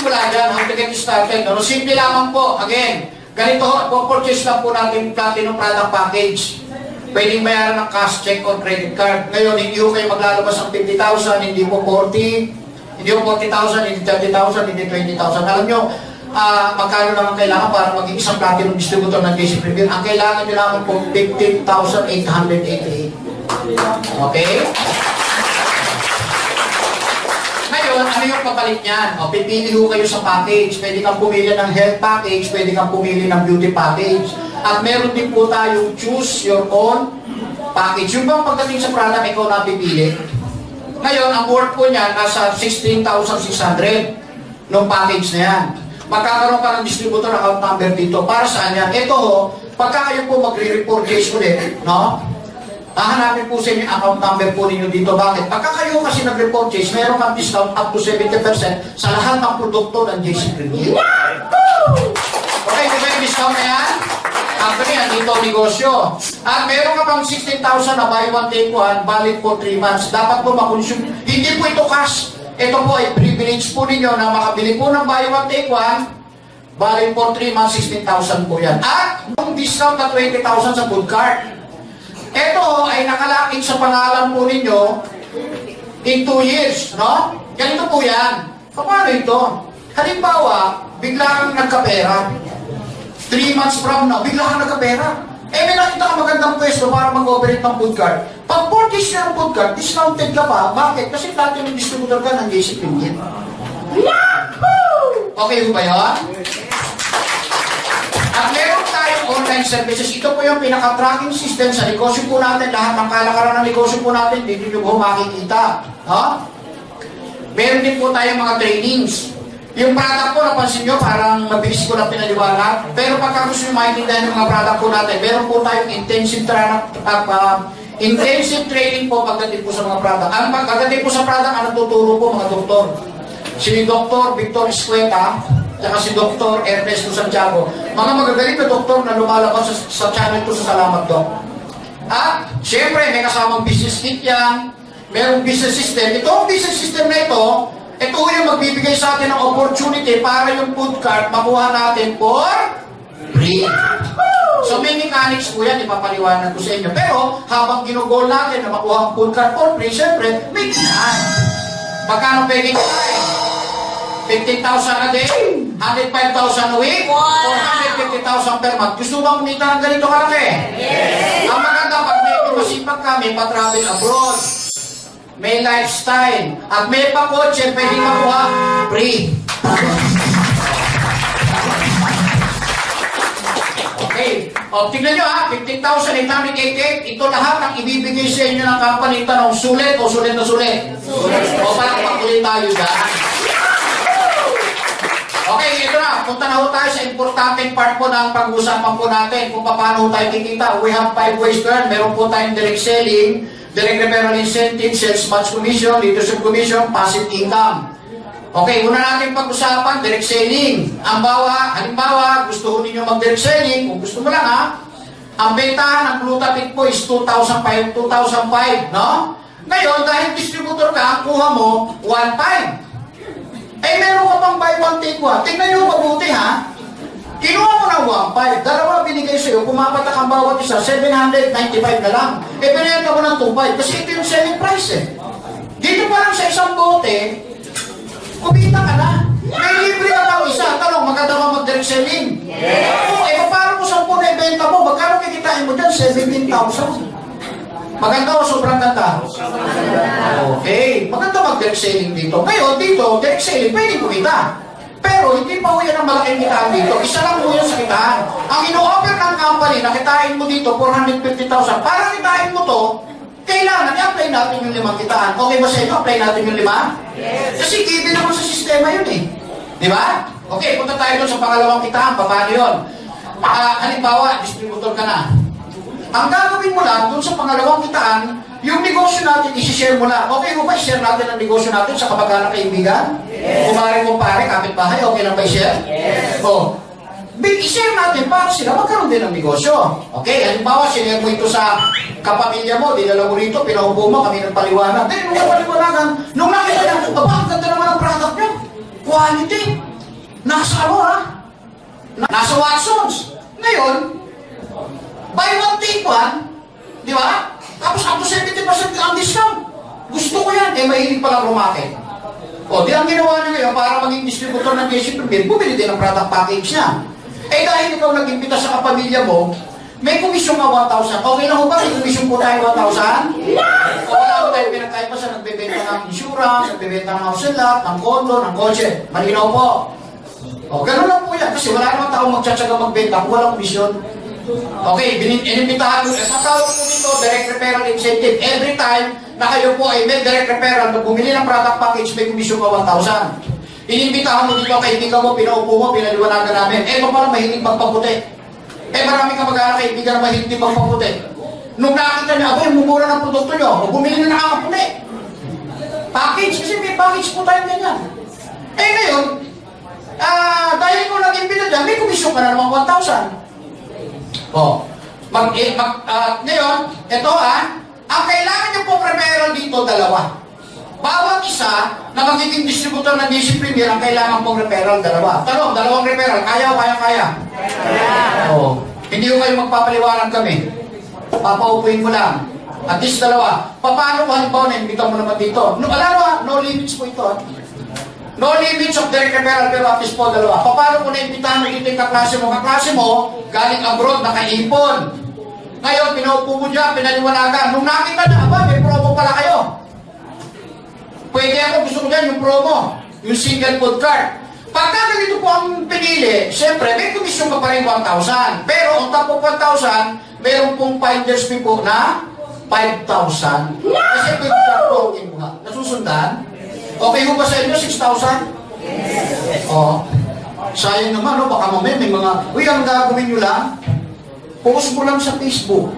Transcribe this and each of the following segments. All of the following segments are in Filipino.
magsisimula dyan, how to get started. No? Simple lamang po, again, ganito, po-purchase lang po natin Platinum product package. Pwedeng bayaran ng cash, check, or credit card. Ngayon, hindi po kayo maglalabas ng 50,000, hindi po 40, hindi po 40,000, hindi 30,000, hindi 20,000. Alam nyo, magkano lang ang kailangan para maging isang Platinum distributor ng JC Premier? Ang kailangan nyo naman po 15,888. Okay? Ngayon, ano yung kapalit niyan? O, pipili ho kayo sa package. Pwede kang pumili ng health package, pwede kang pumili ng beauty package. At meron din po tayong choose your own package. Yung bang pagdating sa product, ikaw na pipili. Ngayon, ang worth po niyan, nasa 16,600 nung package na yan. Magkakaroon ka ng distributor account number dito. Para saan yan? Ito ho, pagka kayo po magre-report case ulit, no? Hahanapin po sa inyo yung account number po ninyo dito. Bakit? Pagka kayo kasi nag-report case, meron kang discount up to 70% sa lahat ng produkto ng JC Premier. Okay, di ba yung discount na yan? Actually, dito negosyo. At meron ka pang 16,000 na buy one take one, valid for 3 months. Dapat po makonsume. Hindi po ito cash. Ito po ay privilege po ninyo na makabili po ng buy one take one, valid for 3 months, 16,000 po yan. At yung discount na 20,000 sa food cart. Ito ay nakalakit sa pangalan po ninyo in 2 years, no? Ganito po yan. Paano ito? Halimbawa, bigla kang nagkapera. 3 months from now, bigla kang nagkapera. May nakita ka magandang pwesto para mag-operate ng food cart. Pag purchase na ng food cart, discounted ka pa. Bakit? Kasi dati yung distributor ka ng JC Premier. Okay ba yun? At meron tayong online services. Ito po yung pinaka-tracking system sa negosyo po natin. Lahat ng kalakaran ng negosyo po natin, dito nyo po makikita. Meron din po tayong mga trainings. Yung product po, napansin nyo, parang mabilis ko lang pinaliwanag. Pero pagka gusto nyo maintindihan yung mga product po natin, meron po tayong intensive training po pagdating po sa mga product. Ang pagdating po sa product, ang natuturo po mga doktor. Si Dr. Victor Escueta, at si Dr. Ernesto Santiago. Mga magagaling na doktor na lumalabas sa channel ko sa Salamat Doc. At, syempre, may kasamang business kit yan. Merong business system. Itong business system na ito yung magbibigay sa atin ng opportunity para yung food cart makuha natin for free. So, may mechanics po yan, ipapaliwanag ko sa inyo. Pero, habang ginugol natin na makuha ang food cart for free, syempre, may kinahan. Magkano pwede kinahan? 15,000 a day, 105,000 a week, 450,000 per month. Gusto bang kumita ng ganito kalaki? Yes! Ang maganda, pag may masipag ka, may pa-travel abroad, may lifestyle, at may pa-kotse, pwede makuha free. Okay. O, tignan nyo ha, 15,888, ito lahat ang ibibigay sa inyo ng company. Tanong, sulit o sulit na sulit? Sulit. O, parang pag-ulit tayo dyan. Okay, ito na. Punta na ho tayo sa importanteng part po ng pag-usapan po natin kung paano tayo kikita. We have 5 ways to earn. Meron po tayong direct selling, direct referral incentive, sales match commission, leadership commission, passive income. Okay, una natin pag-usapan, direct selling. Halimbawa, gusto ho ninyo mag-direct selling, kung gusto mo lang ha, ang bentahan ng Glutatic po is 2,005, no? Ngayon, dahil distributor ka, ang kuha mo, 1.5. Meron ka pang buy one take one. Tingnan nyo mabuti ha. Kinuha mo ng 1.5. Dalawa binigay sa'yo. Pumapatak ang bawat isa. 795 na lang. Pinenta mo ng 2.5. Kasi ito yung selling price Dito pa lang sa isang bote, kumita ka na. May libre ka pang isa. Tanong, maganda ka mag-direct selling? Yes. Paano mo 10 na ibenta mo? Magkano kikitain mo dyan? 17,000. Maganda o sobrang ganda? Okay. Maganda mag-direct selling dito. Ngayon, dito, direct selling, pwede kumita. Pero, hindi pa ho yan ang malaking kitaan dito. Isa lang ho yan sa kitaan. Ang ino-offer ng company, nakitain mo dito, 450,000. Para kitain mo to, kailangan i-apply natin yung 5 kitaan. Okay ba sa inyo? Apply natin yung 5? Yes. Kasi given naman sa sistema yun Di ba? Okay, punta tayo doon sa pangalawang kitaan. Paano yun? Halimbawa, distributor ka na. Ang gagawin mo lang, doon sa pangalawang kitaan, yung negosyo natin, isi-share mo lang. Okay mo ba i-share natin ang negosyo natin sa kamag-anak kaibigan? Yes. Kumari mo pare, kapit-bahay, okay lang ba i-share? Yes. I-share natin para sila magkaroon din ng negosyo. Okay, halimbawa, sinare mo ito sa kapamilya mo, dinala mo rito, pinaupo mo, kami nagpaliwanag. Then, nung napaliwanagan, nung nakita niya, ang ganda naman ang product niyo. Quality. Nasa ano ha? Nasa Watsons. Ngayon, buy one, take one. Di ba? Tapos up to 70% ang discount. Gusto ko yan. Eh, mahilig palang rumakit. O, di ang ginawa niya ngayon para maging distributor ng JC Premier, bumili din ang product package niya. Eh, dahil ikaw nag-imbita sa kapamilya mo, may komisyon ka 1,000. Okay lang ho ba? May komisyon po tayo 1,000? O wala ko tayo pinagkaiba sa nagbebenta ng insurance, nagbebenta ng house and lot, ng condo, ng kotse. Malinaw po. O, ganun lang po yan. Kasi wala naman taong magtsatsaga magbenta kung walang komisyon. Okay, inimbitahan ko. Ang tawag po dito, direct referral incentive. Every time na kayo po ay may direct referral, na bumili ng product package, may komisyon ka 1,000. Inimbitahan mo dito, kaibigan mo, pinaupo mo, pinaliwanagan namin. Eh, pala mahilig magpaputi. Eh, marami ka mag-aaral kaibigan na mahilig magpaputi. Nung nakita niya, abay, mumura ng produkto nyo, bumili na nakakaputi. Package, kasi may package po tayo ganyan. Eh, ngayon, dahil ko nag-imbita dyan, may komisyon ka na naman 1,000. Oh, ngayon, ito ang kailangan niyo pong referral dito, dalawa. Bawat isa na magiging distributor ng JC Premier, ang kailangan pong referral, dalawa. Tanong, dalawang referral, kaya o kaya? Oh, hindi ko kayo magpapaliwanag kami. Papaupuin mo lang. At least dalawa. Paano ko halimbawa na imbita mo naman dito? No limits po ito. No limits of direct referral, pero at least po dalawa. Paano ko na-imbitahan mo dito yung kaklase mo? Kaklase mo, galing abroad, nakaipon. Ngayon, pinaupo mo dyan, pinaliwanagan. Nung nakita na, may promo pala kayo. Pwede ako, gusto ko dyan yung promo. Yung single food card. Pagka ganito po ang pinili, siyempre, may komisyon ka pa rin 1,000. Pero on top of 1,000, meron pong finder's fee po na 5,000. Kasi food card po ang ibuha. Nasusundan? Okay ho ba sa inyo, 6,000? Oh. Sayang naman, no? Baka mamaya may mga, ang gagawin nyo lang, post mo lang sa Facebook.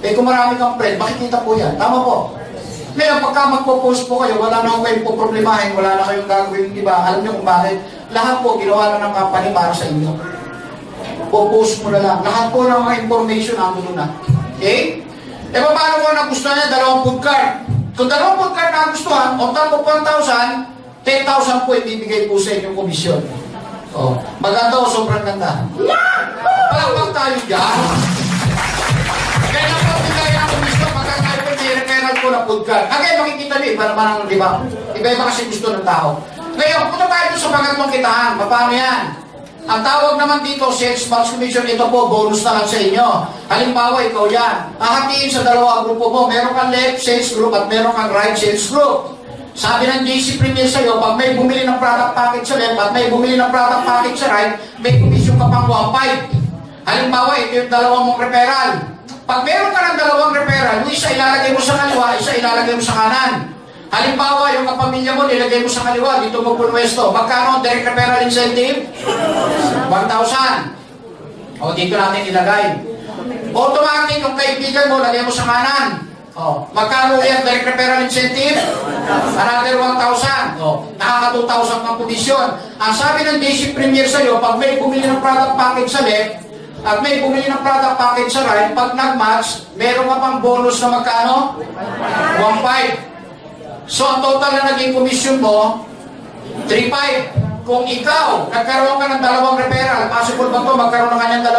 Eh, kung marami kang friend, makikita po yan. Tama po. Ngayon, pagka magpo-post po kayo, wala na akong kayong poproblemahin, wala na kayong gagawin, di ba? Alam niyo kung bakit? Lahat po, ginawa na ng company para sa inyo. Po-post mo na lang. Lahat po ng mga information, ando na. Okay? Eh, paano ko nagustuhan niya? 2 food card. Kung 2 food card na nagustuhan, on top of 1,000, 10,000 po ibibigay po sa inyong komisyon. Oh, maganda o sobrang ganda. Palakpak tayo dyan. Kaya na po bigay ng komisyon, magkakayo po may referral po na food card. Again, makikita niyo, iba naman, di ba? Iba-iba kasi gusto ng tao. Ngayon, punta tayo sa pangatlong kitahan. Paano yan? Ang tawag naman dito, sales match commission, ito po, bonus na lang sa inyo. Halimbawa, ikaw yan. Hahatiin sa 2 grupo mo. Meron kang left sales group at meron kang right sales group. Sabi ng JC Premier sa'yo, pag may bumili ng product package sa left at may bumili ng product package sa right, may commission ka pang 1.5. Halimbawa, ito yung 2 mong referral. Pag meron ka ng 2 referral, yung isa ilalagay mo sa kaliwa, isa ilalagay mo sa kanan. Halimbawa, yung kapamilya mo, nilagay mo sa kaliwa, dito mo punwesto. Magkano ang direct referral incentive? 1,000. O, dito natin ilagay. Automatic, yung kaibigan mo, lagay mo sa kanan. O, magkano yan direct referral incentive? Another 1,000. O, nakaka 2,000 ng komisyon. Ang sabi ng JC Premier sa'yo, pag may bumili ng product package sa left, at may bumili ng product package sa right, pag nag-match, meron ka pang bonus na magkano? 1,500. So, ang total na naging komisyon mo, 3,500. Kung ikaw, nagkaroon ka ng 2 referral, possible ba ito magkaroon ng kanyang 2?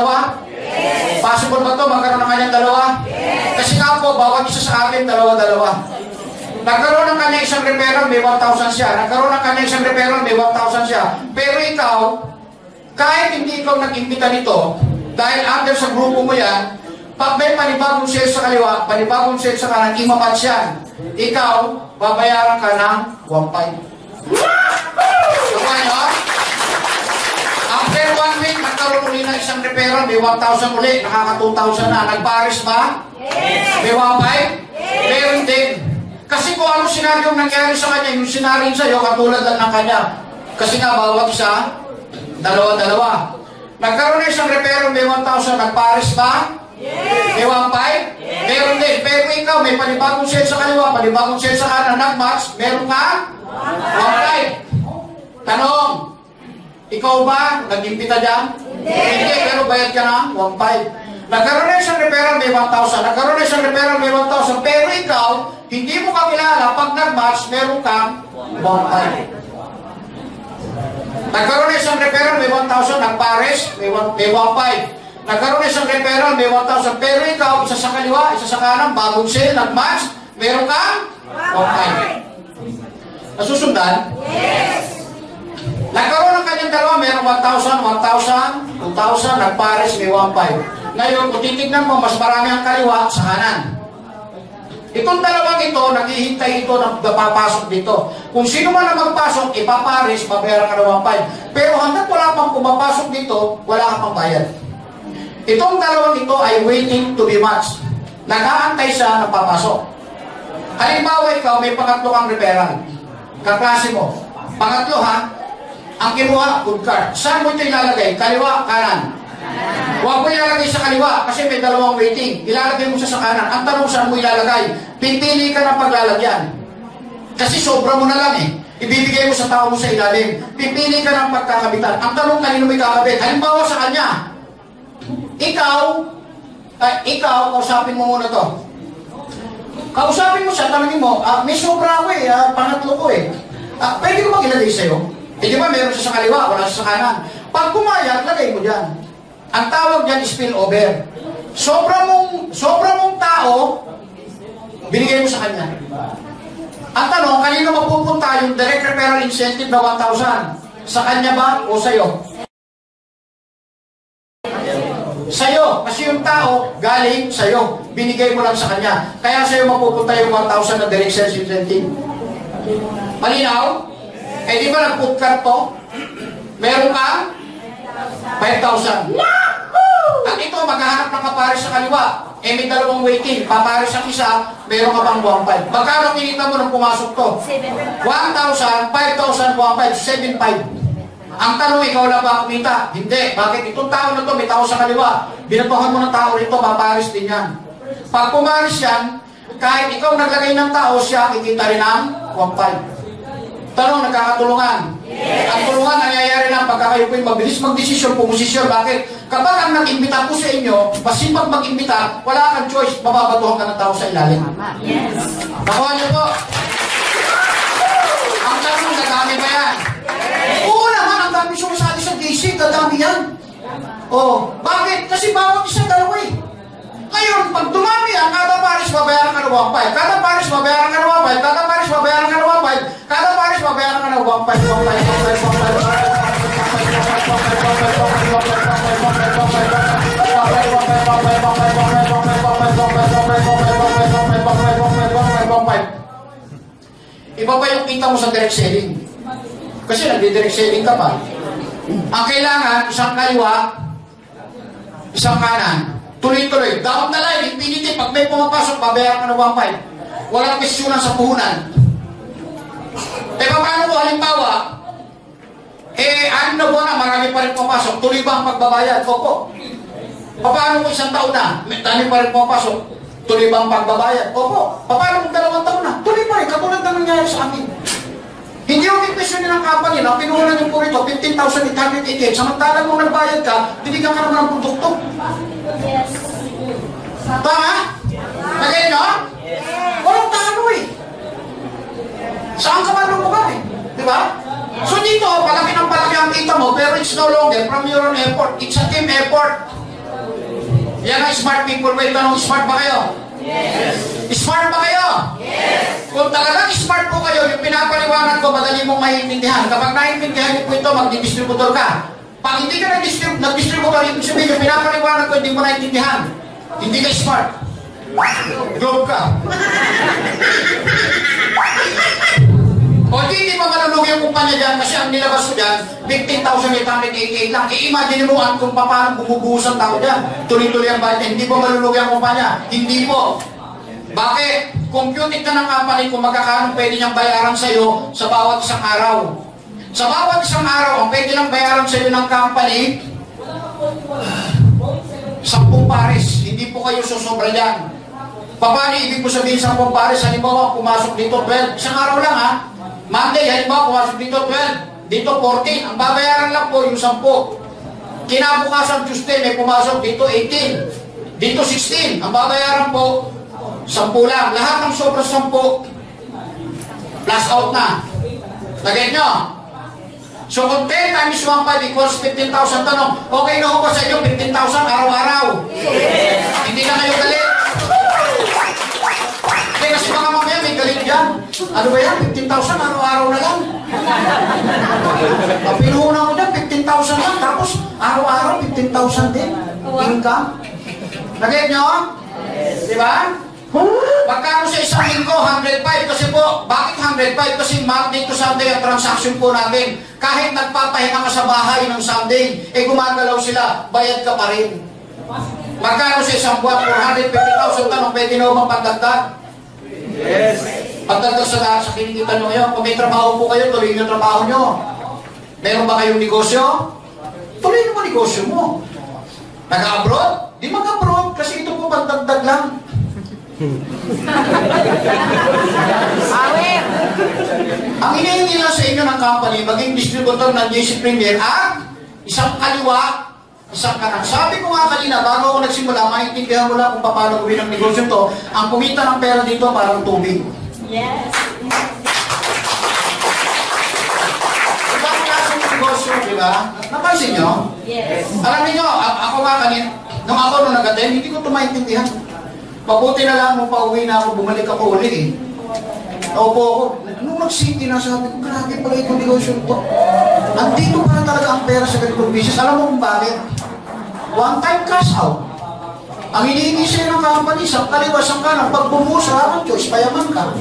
Yes. Possible ba ito magkaroon ng kanyang 2? Yes. Kasi nga po, bawat isa sa akin, 2. Nagkaroon ng kanyang isang referral, may 1,000 siya. Nagkaroon ng kanyang isang referral, may 1,000 siya. Pero ikaw, kahit hindi ikaw nag-imbita nito, dahil under sa grupo mo yan, pag may panibagong sales sa kaliwa, panibagong sales sa kanan, imamatch yan. Ikaw, babayaran ka ng 1,500. Diba nyo? After 1 week, nagkaroon uli ng isang referral, may 1,000 uli, nakaka 2,000 na. Nagpares ba? Yes. May 1,500? Yes. Meron din. Kasi kung anong senaryo nangyari sa kanya, yung senaryo sa'yo, katulad lang ng kanya. Kasi nga, bawat isa, 2. Nagkaroon na isang referral, may 1,000, nagpares ba? Yes. May 1,500? Yes. Meron din. Pero ikaw, may panibagong sales sa kaliwa, panibagong sales sa kanan, nag-match, meron ka? 1,500. Tanong, ikaw ba nag-impita dyan? Hindi, pero bayad ka na? 1,500. Nagkaroon na isang referral, may 1,000. Nagkaroon na isang referral, may 1,000. Pero ikaw, hindi mo kakilala, pag nag-match, meron kang 1,500. Nagkaroon na isang referral, may 1,000. Nagpares, may 1,500. Nagkaroon na isang referral, may 1,000. Pero ikaw, isa sa kaliwa, isa sa kanan, bagong sale, nag-match, meron kang 1,500. Nasusundan? Yes! Nagkaroon ng kanyang dalawa, meron 1,000, 1,000, 2,000, nagpares, may 1,500. Ngayon, kung titignan mo, mas marami ang kaliwa sa kanan. Itong dalawang ito, naghihintay ito na papasok dito. Kung sino man na magpasok, ipapares, mabayaran ka ng 1,500. Pero hanggang wala pang pumapasok dito, wala ka pang bayad. Itong dalawang ito ay waiting to be matched. Nag-aantay siya na papasok. Halimbawa ikaw, may pangatlo kang referral. Kaklase mo. Pangatlo ha, ang kinuha, good card. Saan mo ito ilalagay? Kaliwa, kanan. Huwag mo ilalagay sa kaliwa kasi may dalawang waiting. Ilalagay mo siya sa kanan. Ang tanong saan mo ilalagay? Pipili ka ng paglalagyan. Kasi sobra mo na lang eh. Ibibigay mo sa tao mo sa ilalim. Pipili ka ng pagkakabitan. Ang tanong kanino may kakabit? Halimbawa sa kanya. Ikaw, kausapin mo muna to. Kausapin mo siya, tanongin mo, may sobra ako eh, pangatlo ko eh. Pwede ko mag-ilagay sa'yo? Eh di ba meron siya sa kaliwa, wala siya sa kanan. Pag pumayag, lagay mo dyan. Ang tawag dyan is spillover. Sobra mong tao, binigay mo sa kanya. Ang tanong, kanino mapupunta yung direct referral incentive na 1,000? Sa kanya ba o sa'yo? Sa'yo. Kasi yung tao, galing sa'yo. Binigay mo lang sa kanya. Kaya sa'yo mapupunta yung 1,000 na direct sales incentive. Malinaw? Eh di ba nag-put card to? Meron kang 5,000. At ito, maghahanap ng kapares sa kaliwa. Eh may dalawang waiting. Papares ang isa, meron ka pang 1,500. Magkano kinita mo nang pumasok to? 1,000, 5,000, 1,500, 7,500. Ang tanong, ikaw lang ba kumita? Hindi. Bakit? Itong tao na to, may tao sa kaliwa. Binatuhan mo ng tao rito, papares din yan. Pag pumares yan, kahit ikaw naglagay ng tao, siya kikita rin ang 1,500. Tanong, nagkakatulungan. Yes. Ang tulungan nangyayari lang pagka kayo po'y mabilis magdesisyon, pumosisyon. Bakit? Kapag ang nag-imbita po sa inyo, masipag mag-imbita, wala kang choice, mababatuhan ka ng tao sa ilalim. Yes. Nakuha niyo po. Ang tanong, nadami ba yan? Yes. Oo naman, ang dami sumasali sa DC, dadami yan. Oh, bakit? Kasi bawat isa dalawa eh. Ngayon, pag dumami yan, kada pares babayaran ka ng 1,500. Kada pares babayaran ka ng 1,500. Kada pares babayaran ka ng 1,500. Kada pares babayaran ka ng 1,500. Iba pa yung kita mo sa direct selling. Kasi nagdi-direct selling ka pa. Ang kailangan, isang kaliwa, isang kanan. Tuloy-tuloy. Down the line, infinity. Pag may pumapasok, babayaran ka ng 1,500. Walang questionan sa puhunan. Eh, paano mo, halimbawa, ano na buwan na, marami pa rin pumapasok. Tuloy ba ang pagbabayad? Opo. Paano mo isang taon na, marami pa rin pumapasok. Tuloy ba ang pagbabayad? Opo. Paano mo 2 taon na? Tuloy pa rin. Katulad na nangyayari sa amin. Hindi yung questionin ng company na pinuhunan yung po rito, 15,888. Samantalang kung nagbayad ka, bibigyan ka naman ng produkto. Yes. Tama? Nagay nyo? Yes. Walang talo eh. Saan ka man lumugan eh? Diba? So dito, palaki ng palaki ang kita mo, pero it's no longer from your own effort. It's a team effort. Yan ang smart people. Wait, tanong, smart ba kayo? Yes. Smart ba kayo? Yes. Kung talagang smart po kayo, yung pinapaliwanag ko, madali mong maiintindihan. Kapag naiintindihan niyo po ito, magdi-distributor ka. Pag hindi ka nag-distributor, yung sabihin, yung pinapaliwanag ko, hindi mo naiintindihan. Hindi ka smart. Globe ka. O hindi pa malulugi yung kumpanya dyan kasi ang nilabas ko dyan, 15,888 lang. I-imagine mo kung paano bumubuhos ang tao dyan. Tuloy-tuloy ang budget. Hindi pa malulugi ang kumpanya. Hindi po. Bakit? Computing ka ng company kung magkakaroon pwede niyang bayaran sa'yo sa bawat isang araw. Sa bawat isang araw, ang pwede lang bayaran sa'yo ng company, 10 pares. Hindi po kayo susobra dyan. Paano ibig po sabihin 10 pares? Halimbawa, pumasok dito 12. Isang araw lang ha. Monday, halimbawa, pumasok dito 12. Dito 14. Ang babayaran lang po yung 10. Kinabukasan Tuesday, may pumasok dito 18. Dito 16. Ang babayaran po 10 lang. Lahat ng sobra 10 plus out na. Lagay nyo. So kung 10 times 1.5 equals 15,000, tanong, okay na ho ba sa inyo 15,000 araw-araw? Yes. Hindi na kayo galit. Hindi kasi mga mamaya may galit dyan. Ano ba yan? 15,000 araw-araw na lang. Pinuuna ko dyan, 15,000 lang. Tapos araw-araw 15,000 din. Income. Nag-get nyo? Yes. Diba? Magkano sa isang linggo? 105. Kasi po, bakit 105? Kasi Monday to Sunday ang transaction po namin. Kahit nagpapahinga ka sa bahay ng Sunday, gumagalaw sila, bayad ka pa rin. Magkano sa isang buwan? 450,000. Tanong, pwede na bang pagdagdag? Yes. Pagdagdag sa kinikita nyo ngayon. Kung may trabaho po kayo, tuloy nyo trabaho nyo. Meron ba kayong negosyo? Tuloy nyo mo negosyo mo. Nag-abroad? Di mag-abroad kasi ito po pagdagdag lang. Ang hinihingi lang sa inyo ng company, maging distributor ng JC Premier at isang kaliwa, isang kanan. Sabi ko nga kanina, bago ako nagsimula, maintindihan mo lang kung paano gawin ang negosyo ito. Ang kumita ng pera dito parang tubig. Yes. Ibang klaseng negosyo, di ba? Napansin nyo? Yes. Alam niyo, ako nga kanina, nung nag-attend, hindi ko ito maintindihan. Mabuti na lang nung pauwi na ako, bumalik ako uli eh. Opo ako, nung nag-city na sabi ko, grabe pala itong negosyo ito. Andito pala talaga ang pera sa ganitong business. Alam mo kung bakit? One time cash out. Ang hinihingi sa'yo ng company, sa kaliwa, sa kanan, pag bumusa ang choice, payaman ka.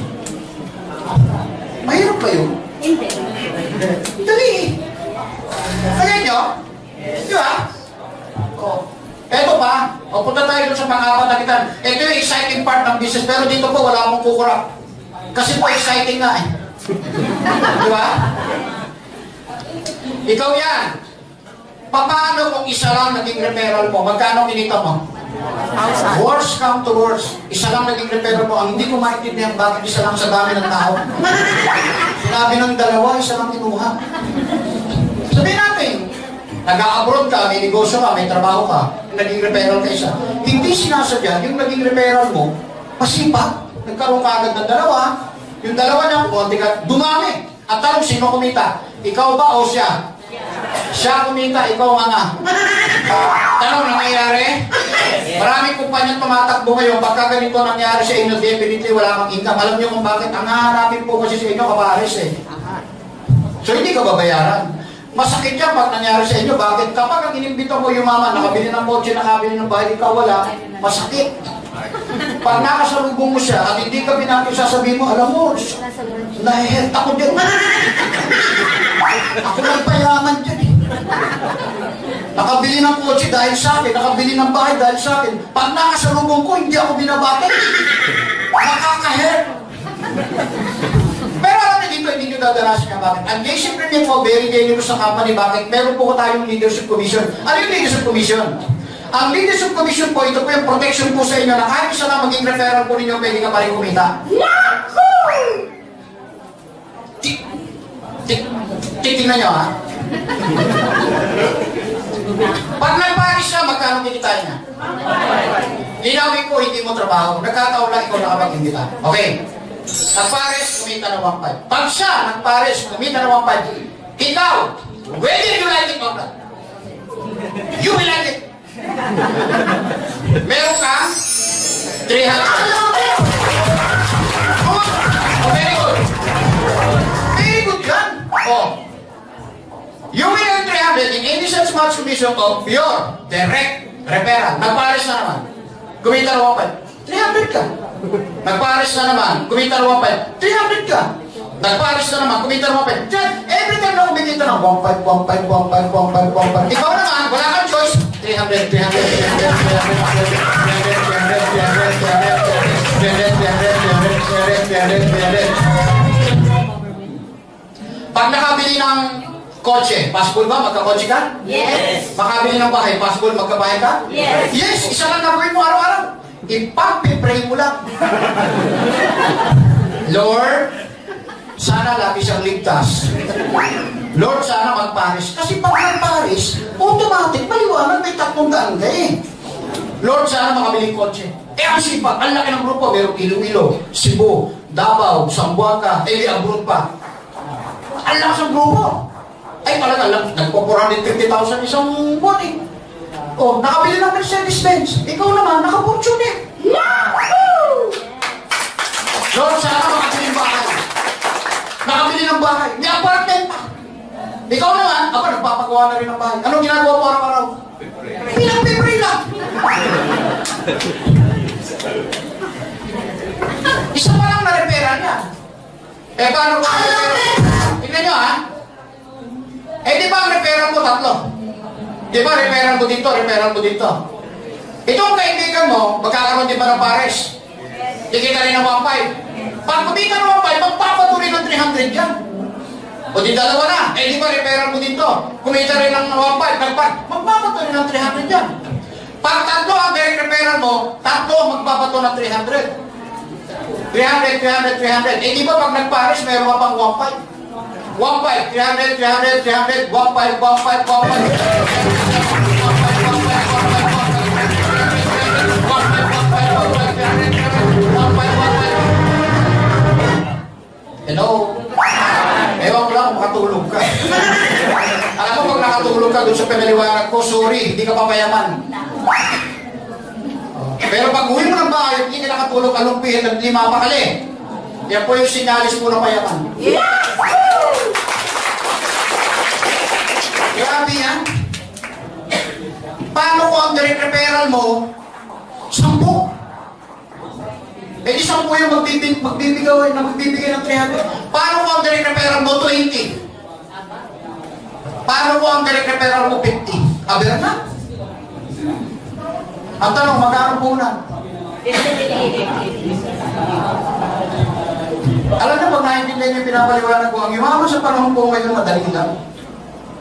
Mahirap ba yun? Hindi. Dali eh. Kaya nyo? Di ba? Oh. Eto pa, punta tayo doon sa pang-apat na kitan. Ito yung exciting part ng business, pero dito po wala akong kukurap. Kasi po exciting nga eh. Di ba? Ikaw yan. Paano kung isa lang naging referral mo? Magkano kinita mo? Worst come to worst. Isa lang naging referral mo. Ang hindi ko maintindihan bakit isa lang sa dami ng tao. Sinabi ng dalawa, isa lang kinuha. Sabihin natin, nag-a-abroad ka, may negosyo ka, may trabaho ka, naging referral ka isa. Hindi sinasadya, yung naging referral mo, masipag, nagkaroon ka agad ng dalawa, yung dalawa niya, konti ka, dumami. At tanong, sino kumita? Ikaw ba o siya? Siya kumita, ikaw nga. Tanong, nangyayari? Maraming kumpanyang tumatakbo ngayon, pagka ganito nangyari sa inyo, definitely wala kang income. Alam niyo kung bakit? Ang hahanapin po kasi sa inyo, kapares eh. So, hindi ka babayaran. Masakit yan pag nangyari sa inyo. Bakit? Kapag ang inimbito mo yung mama, nakabili ng kotse, nakabili ng bahay, ikaw wala, masakit. Pag nakasalubong mo siya at hindi ka binati, sasabihin mo, alam mo, nahihit ako dyan. Ako lang payaman dyan eh. Nakabili ng kotse dahil sa akin, nakabili ng bahay dahil sa akin. Pag nakasalubong ko, hindi ako binabati. Nakaka-hurt. Pero alam niyo dito, hindi nyo dadanasin niya bakit. Ang JC Premier po, very dangerous sa company. Bakit? Meron po tayong leadership commission. Ano yung leadership commission? Ang leadership commission po, ito po yung protection po sa inyo na kahit isa lang maging referral po ninyo, pwede ka pa rin kumita. Titingnan nyo ha. Pag nagparis siya, magkano kikitain niya? Linawin po, hindi mo trabaho. Nagkataon lang ikaw nakapag-imbita. Okay. Nagpares, kumita ng 1.5. Pag siya, nagpares, kumita ng 1.5. Ikaw, whether you like it or not, you will like it. Meron ka 300. Good. Oh, very good. Very good yan. Oh. You will earn 300 in any such much commission of your direct referral. Nagpares na naman. Kumita ng 1.5. 300 ka. Nagpares na naman, kumita ng 1.5, 300 ka. Nagpares na naman, kumita ng 1.5. Every time na kumikita ng 1.5, 1.5, 1.5, 1.5, 1.5. Ikaw naman, wala kang choice. 300, 300, 300, 300, 300, 300, 300, 300, 300, 300, 300. Pag nakabili ng kotse, possible ba? Magka-kotse ka? Yes. Makabili ng bahay, possible magkabahay ka? Yes. Yes, isa lang gagawin mo araw-araw. Ipag-pray mo lang. Lord, sana lagi siyang ligtas. Lord, sana magparis. Kasi pag magparis, automatic, maliwanag, may 300 ka eh. Lord, sana makabiling kotse. Ang sipag, ang laki ng grupo, meron Iloilo, Cebu, Davao, Zamboanga, abroad pa. Ang lakas ng grupo. Ay, talaga, nagpo-450,000 isang buwan eh. O, nakabili ng Mercedes-Benz. Ikaw naman, naka-Fortuner. Lord, sana makabili ng bahay. Nakabili ng bahay. May apartment pa. Ikaw naman, ako nagpapagawa na rin ng bahay. Anong ginagawa mo araw-araw? Pinag-pipray lang. Isa pa lang na-repera niya. Eh, paano ka na-repera? Tignan nyo, ha? Eh, di ba ang repera mo tatlo? Di ba, repera mo dito, repera mo dito. Itong kaibigan mo, magkakaroon din ba ng pares? Kikita rin ng 1.5. Pag kumita ng 1.5, magpapatuloy ng 300 yan. O di dalawa na. Eh, di ba, repera mo dito? Kumita rin ng 1.5, magpapatuloy ng 300 yan. Pag tatlo ang direct repera mo, tatlo ang magpapato ng 300. 300, 300, 300. Eh, di ba pag nagpares, meron ka pang 1.5? 1.5, 300, 300, 300, 1.5, 1.5, 1.5. Hello? Ewan ko lang kung makatulog ka. Alam mo, pag nakatulog ka doon sa pinaliwanag ko, sorry, hindi ka papayaman. Pero pag uwi mo ng bahay, hindi ka nakatulog, alumpihin at hindi mapakali. Yan po yung sinyalis mo na payaman. Grabe yan. Paano kung ang direct referral mo, 10? Eh di 10 yung magbibigay ng 300. Paano kung ang direct referral mo, 20? Paano kung ang direct referral mo, 50? Aber na? Ang tanong, magkano po na? Alam na, pag naintindihan yung pinapaliwanag ko, ang yumaman sa panahon po ngayon, madali lang.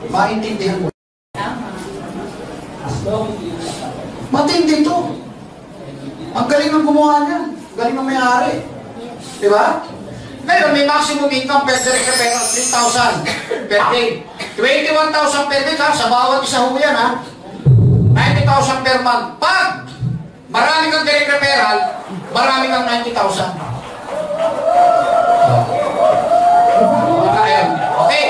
Maintindihan mo. Matindi ito. Ang galing ng gumawa niyan. Galing ng may-ari. Diba? Ngayon, may maximum income per direct referral, 3,000 per day. 21,000 per day, ha? Sa bawat isa ho yan, ha? 90,000 per month. Pag marami kang direct referral, marami kang 90,000. Ayun. Okay.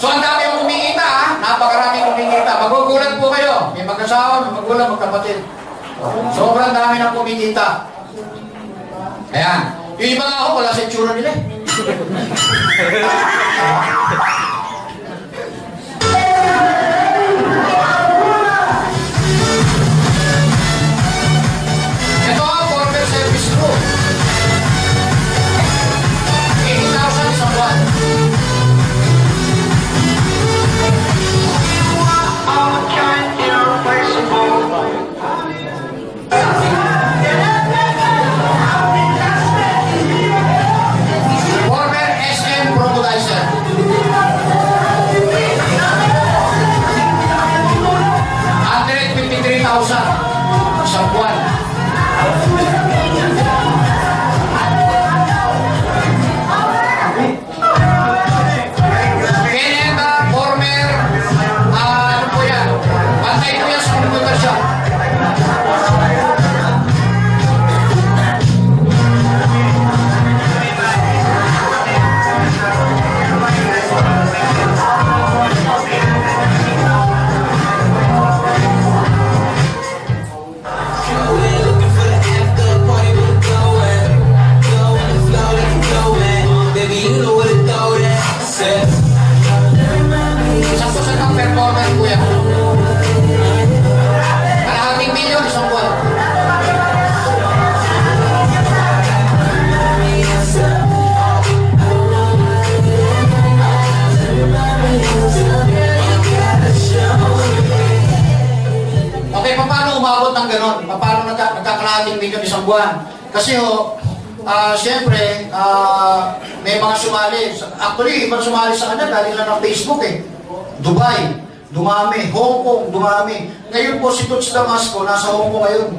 So, ang dami yung kumikita, ha? Napakaraming kumikita. Magugulat po kayo. May mag-asawa, may magulang, magkapatid. Sobrang dami ng kumikita. Ayan. Yung iba nga ako, wala sa itsura nila. Ito ang former service crew. 80,000 isang buwan. Former SM Productizer. 153,000 isang buwan. Keneta, former, ano po yan? Pantay po yan sa computer shop. Performer po yan. Kalahating milyon isang buwan. Okay, paano umabot ng ganon? Paano nagkakalahating milyon isang buwan? Kasi siyempre, may mga sumali. Actually, ibang sumali sa kanya dahil lang ng Facebook eh. Dubai, dumami. Hong Kong, dumami. Ngayon po si Toots Damasco, nasa Hong Kong ngayon.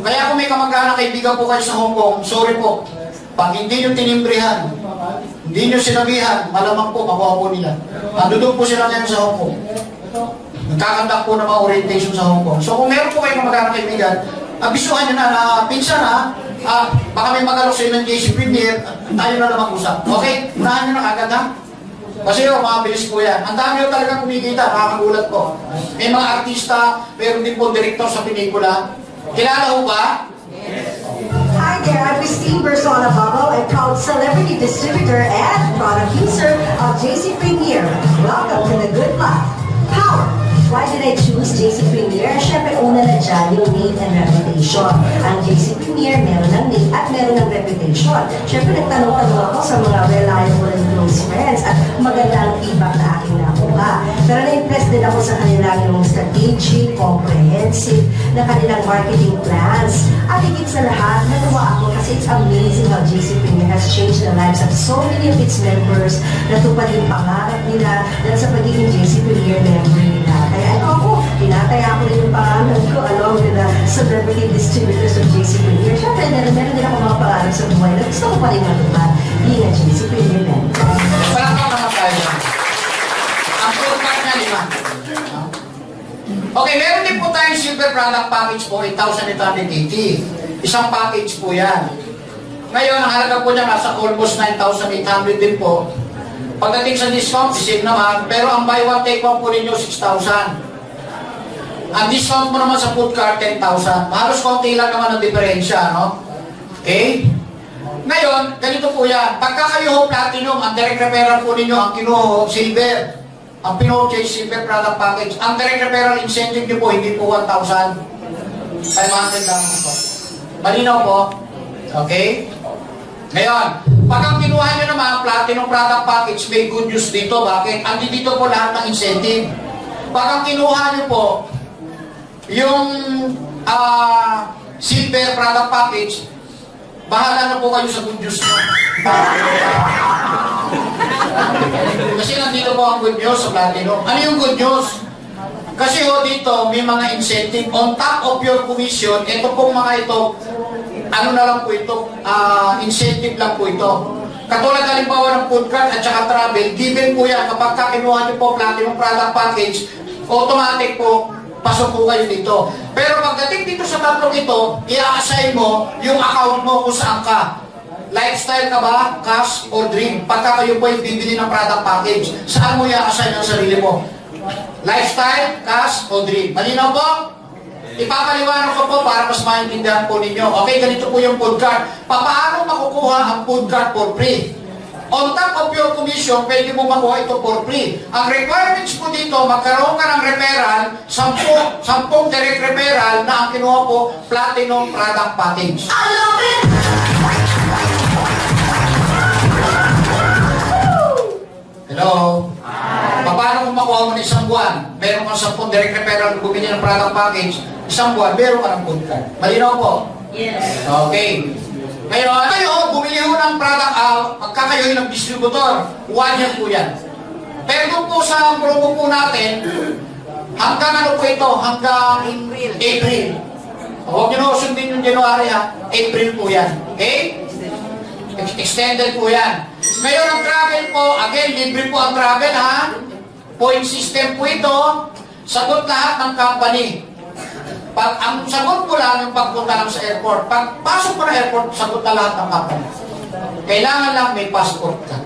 Kaya kung may kamag-anak kaibigan po kayo sa Hong Kong, sorry po. Pag hindi nyo tinimbrihan, hindi nyo sinabihan, malamang po, makuha po nila. Andun po sila ngayon sa Hong Kong. Nagkakandak po ng mga orientation sa Hong Kong. So kung meron po kayo kamag-anak kaibigan, abisuhan nyo na pinsan baka may magalok sa inyo ng JC Premier, tayo na lang mag-usap. Okay? Unahan nyo na agad, ha? Kasi yung mabilis po yan. Ang dami yung talagang kumikita, nakakagulat po. May mga artista, meron din po direktor sa pelikula. Kilala ho ba? Hi there, I'm Christine Bersola Babo, a proud celebrity distributor and product user of JC Premier. Welcome to the Good Life. Power! Why did I choose JC Premier? Siyempre, una na dyan yung name and reputation. Ang JC Premier, meron ng name at meron ng reputation. Siyempre, nagtanong-tanong ako sa mga reliable and close friends at magandang feedback na aking nakuha. Pero na-impress din ako sa kanilang yung strategic, comprehensive, na kanilang marketing plans. At higit sa lahat, natuwa ako kasi it's amazing how JC Premier has changed the lives of so many of its members. Natupad yung pangarap nila dahil sa pagiging JC Premier member nila. Kaya ako, tinataya ko rin yung pangalan ko along with the celebrity distributors of JC Premier. Siyempre, meron din ako mga pangalan sa buhay na gusto ko pa rin matupad being a JC Premier member. Palakpak naman tayo. Ang product niya, 5. Okay, meron din po tayong silver product package po, 8,880. Isang package po yan. Ngayon, ang halaga po niya nasa almost 9,800 din po. Pagdating sa discount, same naman, pero ang buy one take one po ninyo 6,000. Ang discount mo naman sa food cart 10,000. Halos konti lang naman ang diferensya, no? Okay? Ngayon, ganito po yan. Pagka kayo ho platinum, ang direct referral po ninyo, ang kinuha silver. Ang pino-purchase silver product package. Ang direct referral incentive nyo po, hindi po 1,000. 500 lang po. Malinaw po? Okay? Ngayon, pag ang kinuha nyo naman, platinum product package, may good news dito. Bakit? Andi dito po lahat ng incentive. Pag ang kinuha nyo po, yung silver product package, bahala na po kayo sa good news nyo. Kasi nandito po ang good news sa platinum. Ano yung good news? Kasi ho dito, may mga incentive. On top of your commission, ito pong mga ito, ano na lang po ito, incentive lang po ito. Katulad halimbawa ng food cart at saka travel, given po yan, kapag kinuha nyo po platinum product package, automatic po, pasok po kayo dito. Pero pagdating dito sa tatlong ito, i-assign mo yung account mo kung saan ka. Lifestyle ka ba? Cash or dream? Pagka kayo po yung bibili ng product package, saan mo i-assign ang sarili mo? Lifestyle, cash o dream? Malinaw po? Ipapaliwanag ko po para mas maintindihan po ninyo. Okay, ganito po yung food cart. Paano makukuha ang food cart for free? On top of your commission, pwede mo makuha ito for free. Ang requirements po dito, magkaroon ka ng referral, 10 direct referral na ang kinuha po, platinum product package. I love it! Hello? Paano kung makuha mo ng isang buwan? Meron kang 10 direct referral na bumili ng product package, isang buwan, meron ka ng food cart. Malinaw po? Yes. Okay. Ngayon, kayo, bumili ho ng product, magkakayo ng distributor. 1 year po yan. Pero doon po sa promo po natin, hanggang ano po ito? Hanggang April. Huwag nyo na sundin yung January ha. April po yan. Okay? Extended po yan. Ngayon, ang travel po, again, libre po ang travel ha. Point system po ito. Sagot lahat ng company. Pag ang sagot mo lang yung pagpunta lang sa airport, pag pasok mo na airport, sagot na lahat ng company. Kailangan lang may passport ka.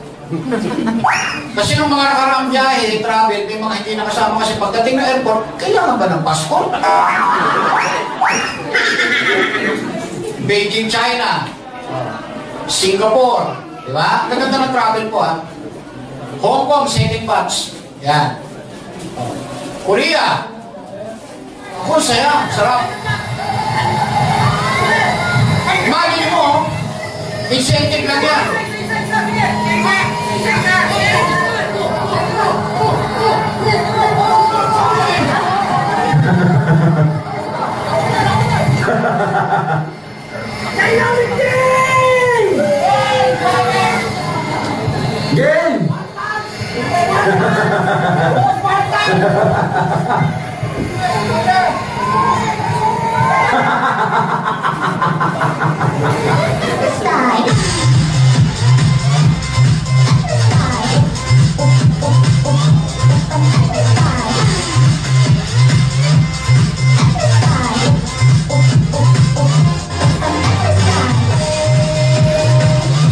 Kasi nung mga nakaraang biyahe, travel, may mga hindi nakasama kasi pagdating na airport, kailangan ba ng passport? Beijing, China. Singapore. Di ba? Gaganda ng travel po ha. Hong Kong, second batch. Yan. Korea. Ako, saya. Sarap. Imagine mo, incentive lang yan. Game!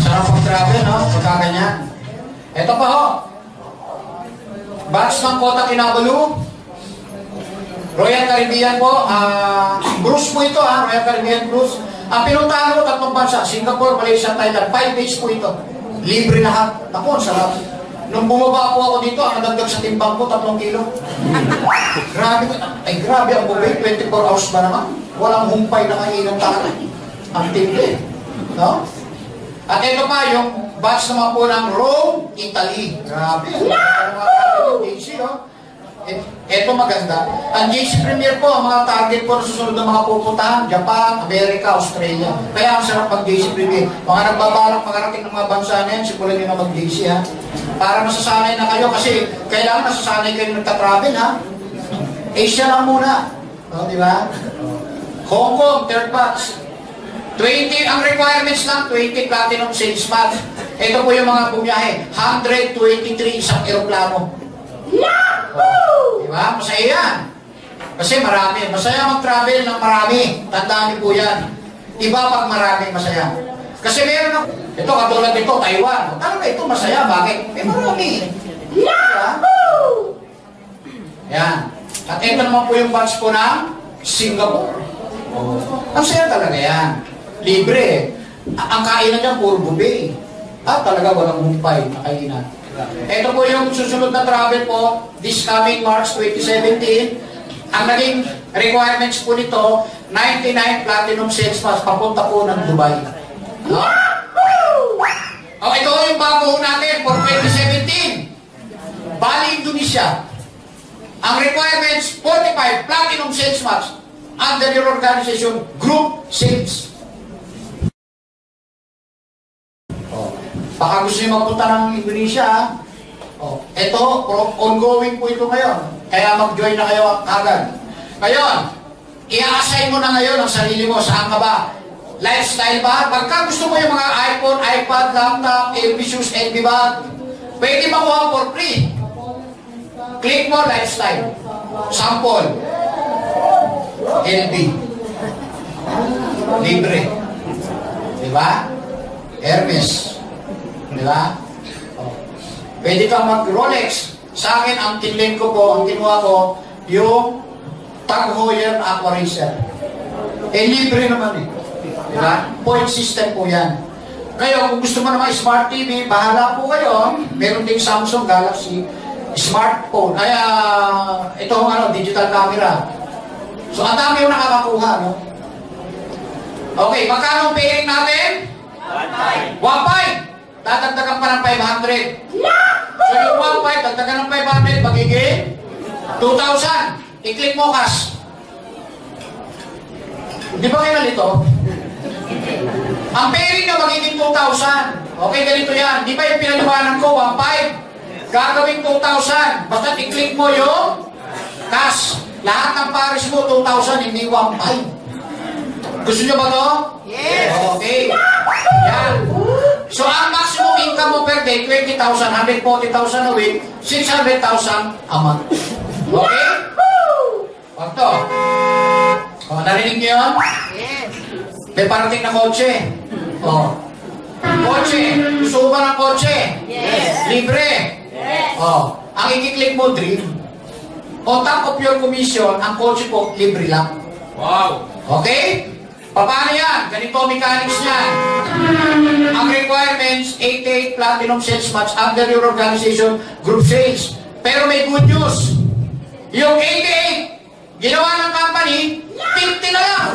Sarap ang travel, no? Pagkaganyan. Ito pa ho. Batch ng Kota Kinabalu. Royal Caribbean po. Cruise po ito, Royal Caribbean Cruise. Ang pinuntahan ko, 3 bansa. Singapore, Malaysia, Thailand. 5 days po ito. Libre lahat. Ako, ang sarap. Nung bumaba po ako dito, ang nadagdag sa timbang ko, 3 kilo. Grabe. Ay, grabe ang buffet. 24 hours ba naman? Walang humpay na kainan tayo. Ang tindi. No? At ito pa, yung batch naman po ng Rome, Italy. Grabe. Yung JC, no? Ito maganda. Ang JC Premier po, ang mga target po na susunod ng mga pupuntahan, Japan, Amerika, Australia. Kaya ang sarap pag JC Premier. Mga nagbabalak magarating ng mga bansa na yan, simulan nyo na mag-JC, ha? Para masasanay na kayo, kasi kailangan masasanay kayo nagta-travel, ha? Asia lang muna. O, di ba? Hong Kong, third batch. 20, ang requirements lang, 20 platinum sales match. Ito po yung mga bumiyahe. 123 isang aeroplano. Yahoo! Diba? Masaya yan. Kasi marami. Masaya mag-travel ng marami. Tandaan niyo po yan. Iba pag marami, masaya. Kasi meron ito, katulad ito, Taiwan. Talaga ito masaya. Bakit? Marami. Yahoo! Yan. At ito naman po yung batch po ng Singapore. Ang saya talaga yan. Libre. Ang kainan niya, puro buffet. At talaga walang humpay na kainan. Ito po yung susunod na travel po, this coming March 2017. Ang naging requirements po nito, 99 platinum sales pass, papunta po ng Dubai. No? Ito yung bago natin for 2017. Bali, Indonesia. Ang requirements, 45 platinum sales match under your organization, group sales. Baka gusto nyo magpunta ng Indonesia, ito, ongoing po ito ngayon. Kaya mag-join na kayo agad. Ngayon, i-assign mo na ngayon ang sarili mo. Saan ka ba? Lifestyle ba? Pagka gusto mo yung mga iPhone, iPad, laptop, LV shoes, LV bag, pwede makuha for free. Click mo, lifestyle. Sample. LV. Libre. Diba? Hermes. Diba? Pwede kang mag-Rolex. Sa akin, ang kinlink ko po, ang kinuha ko, yung Tag Heuer Aqua Racer. Libre naman eh. Diba? Point system po yan. Kayo, kung gusto mo naman Smart TV, bahala po kayo. Meron ding Samsung Galaxy smartphone. Kaya, ito ang digital camera. So, ang dami yung nakakakuha, no? Okay, magkano ang paying natin? 1.5. Dadagdagan pa ng 500. So yung 1.5, dagdagan ng 500, magiging 2,000. I-click mo cash. Di ba kayo nalito? Ang pairing nyo magiging 2,000. Okay, ganito yan. Di ba yung pinaliwanan ko, 1.5? Gagawin 2,000. Basta i-click mo yung cash. Lahat ng pares mo, 2,000, hindi 1.5. Gusto nyo ba to? Yes. Okay. Yan. So, ang maximum income mo per day, 20,000, 140,000 a week, 600,000 a month. Okay? Wag to. Narinig niyo yun? Yes. May parating na kotse. Kotse. Gusto mo ba ng kotse? Yes. Libre. Yes. Ang i-click mo, dream. On top of your commission, ang kotse po, libre lang. Wow. Okay? Paano yan? Ganito mechanics yan. Ang requirements, 88 platinum sales match under your organization, group sales. Pero may good news. Yung 88, ginawa ng company, 50 na lang.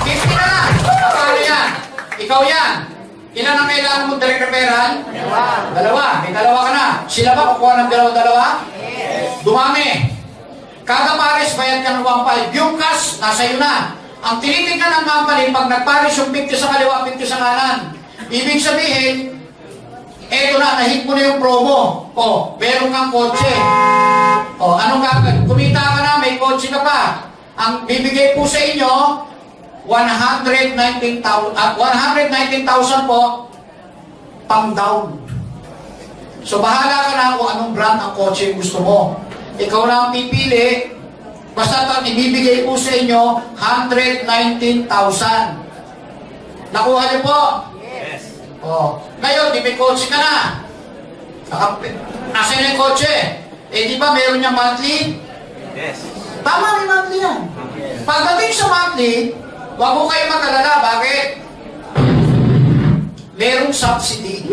50 na lang. Paano yan? Ikaw yan. Ilan ang kailangan mong direct referral? Dalawa. May dalawa ka na. Sila ba kukuha ng dalawa? Yes. Dumami. Kada pares, bayad ka ng 1.5. Yung cash, nasa iyo na. Ang tinitignan ng company, pag nagpares yung 50 sa kaliwa, 50 sa kanan. Ibig sabihin, eto na, nahit mo na yung promo. Meron kang kotse. Anong gagawin? Kumita ka na, may kotse ka pa. Ang bibigay po sa inyo, 119,000 po, pang down. So, bahala ka na kung anong brand ang kotse gusto mo. Ikaw na ang pipili, basta ibibigay po sa inyo, 119,000. Nakuha niyo po? Yes. Ngayon, di may kotse ka na. Nasa yung kotse. Eh, di ba meron niya monthly? Yes. Tama, may monthly yan. Pagdating sa monthly, huwag mo kayo mag-alala. Bakit? Merong subsidy.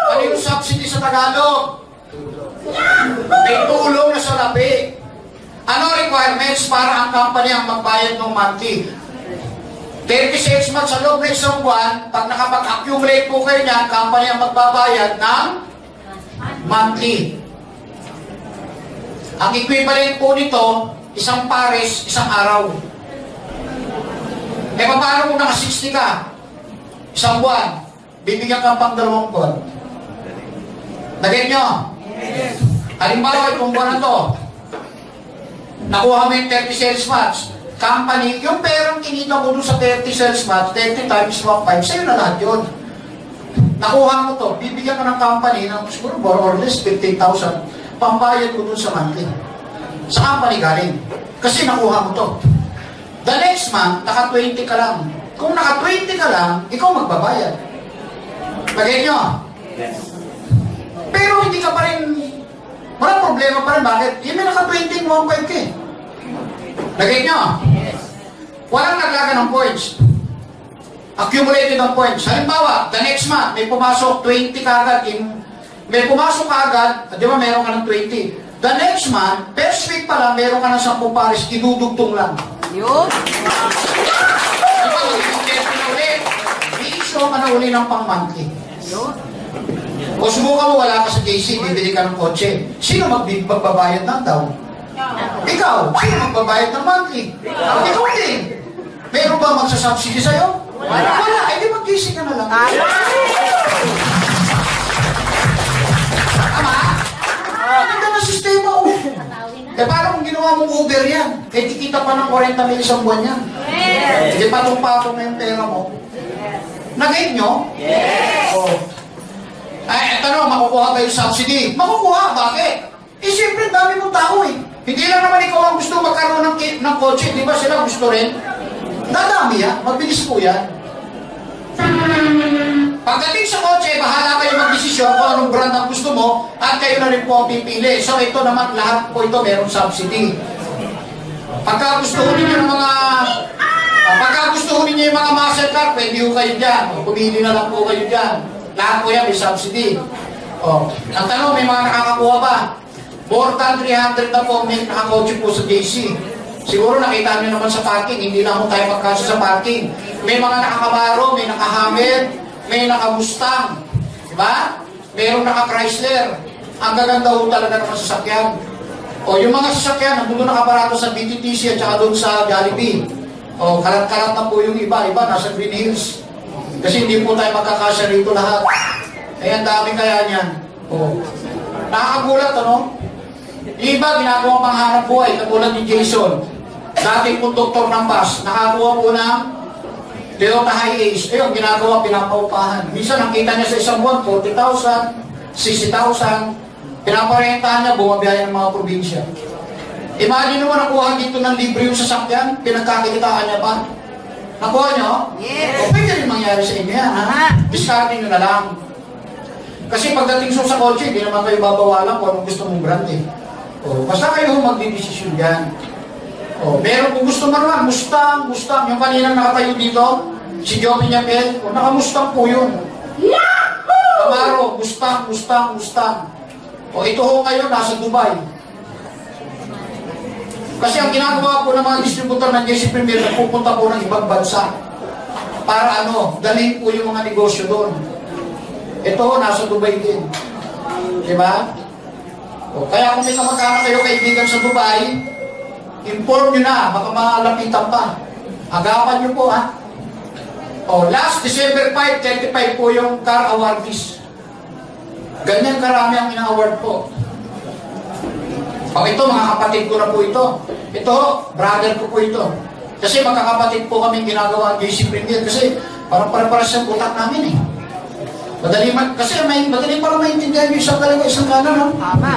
Ano yung subsidy sa Tagalog? May tulong na sa labi. Ano requirements para ang company ang magbayad ng monthly? 36 months sa loob ng isang buwan, pag nakapag-accumulate po kayo niyan, company ang magbabayad ng monthly. Ang equivalent po nito, isang pares, isang araw. E paano kung naka-60 ka? Isang buwan, bibigyan ka pang 2 buwan. Nagay nyo? Halimbawa, itong buwan na to, nakuha mo yung 30 sales months. Company, yung perang kinita mo dun sa 30 sales months, 30 times 1.5, sa'yo na lahat yun. Nakuha mo to, bibigyan ka ng company ng siguro more or less 15,000, pambayad mo dun sa monthly. Sa company galing. Kasi nakuha mo to. The next month, naka-20 ka lang. Kung naka-20 ka lang, ikaw magbabayad. Lagay nyo. Pero hindi ka pa rin, walang problema pa rin. Bakit? Yung may naka-20, 1.5 ka eh. Lagay nyo. Walang naglaga ng points. Accumulated ng points. Halimbawa, the next month, may pumasok 20 kagad. May pumasok kagad, di ba meron ka ng 20. The next month, first week pa lang, meron ka ng 10 pares, idudugtong lang. Yun. Di ba, mag-invest na ulit. I-issue ka na uli ng pang-monthly. Yun. O subukan mo, wala ka sa JC, bibili ka ng kotse. Sino magbabayad ng daw? Ikaw. Sino magbabayad ng monthly? Ikaw din. Meron ba magsasubsidy sa'yo? Wala. Eh di mag-JC ka na lang. Tama? Maganda na sistema o. Eh paano kung ginawa mong Uber yan? Eh kikita pa ng 40 mil isang buwan yan. Hindi patong-patong na yung pera mo. Nag-get nyo? Yes. Oh. Ay, eto no, makukuha ba yung subsidy? Makukuha, bakit? Eh, siyempre, dami mong tao eh. Hindi lang naman ikaw ang gusto magkaroon ng kotse, di ba sila gusto rin? Dadami yan, mabilis po yan. Pagdating sa kotse, bahala kayo mag-desisyon kung anong brand ang gusto mo at kayo na rin po ang pipili. So, ito naman, lahat po ito merong subsidy. Pagka gusto ninyo ng mga... Pagka gusto ninyo yung mga muscle car, pwede ho kayo dyan. O, pumili na lang po kayo dyan. Lahat po yan may subsidy. O, ang tanong, may mga nakakakuha ba? More than 300 na po may nakakotse po sa JC. Siguro nakita nyo naman sa parking, hindi na ako tayo magkasa sa parking. May mga nakakabaro, may nakahammer, may nakamustang. Diba? Mayroong naka-Chrysler. Ang gaganda ho talaga ng sasakyan. O, yung mga sasakyan, nandun nakaparado sa BTTC at saka doon sa Jollibee. O, kalat-kalat na po yung iba. Iba, nasa Green Hills. Kasi hindi po tayo magkakasya rito lahat. Eh, ang dami kaya niyan. O, nakakagulat, ano? Yung iba, ginagawa panghanap buhay, katulad ni Jason. Dating konduktor ng bus, nakakuha po ng Toyota Hiace. Ayun, ginagawa, pinapaupahan. Minsan, nakita niya sa isang buwan, 40,000, 60,000. Pinaparentahan niya, bumabiyaya ng mga probinsya. Imagine mo, nakuha dito ng libre yung sasakyan, pinagkakikitaan niya pa. Nakuha niyo? Yes. O, pwede rin mangyari sa inyo yan, ha? Discarding nyo na lang. Kasi pagdating sa kotse, hindi naman kayo babawalan kung anong gusto mong brand eh. O, basta kayo magdidesisyon yan. O, meron kung gusto mo naman, Mustang. Yung kaninang nakatayo dito, si Johnny Ñapel, o, naka-Mustang po yun. Camaro, Mustang. O, ito ho kayo, nasa Dubai. Kasi ang ginagawa po ng mga distributor ng JC Premier, pupunta po ng ibang bansa. Para dalhin po yung mga negosyo doon. Ito, nasa Dubai din. Diba? O, kaya kung may kamag-anak kayo kaibigan sa Dubai, inform nyo na, baka malapitan pa. Agapan nyo po, ha? O, last December 5, 35 po yung car awardees. Ganyan karami ang ina-award po. O, ito, mga kapatid ko na po ito. Ito, brother ko po ito. Kasi magkakapatid po kami ginagawa ang JC Premier kasi parang para-paras yung utak namin eh. Kasi madali para maintindihan yung isang dalawa, isang kanan, no? Tama.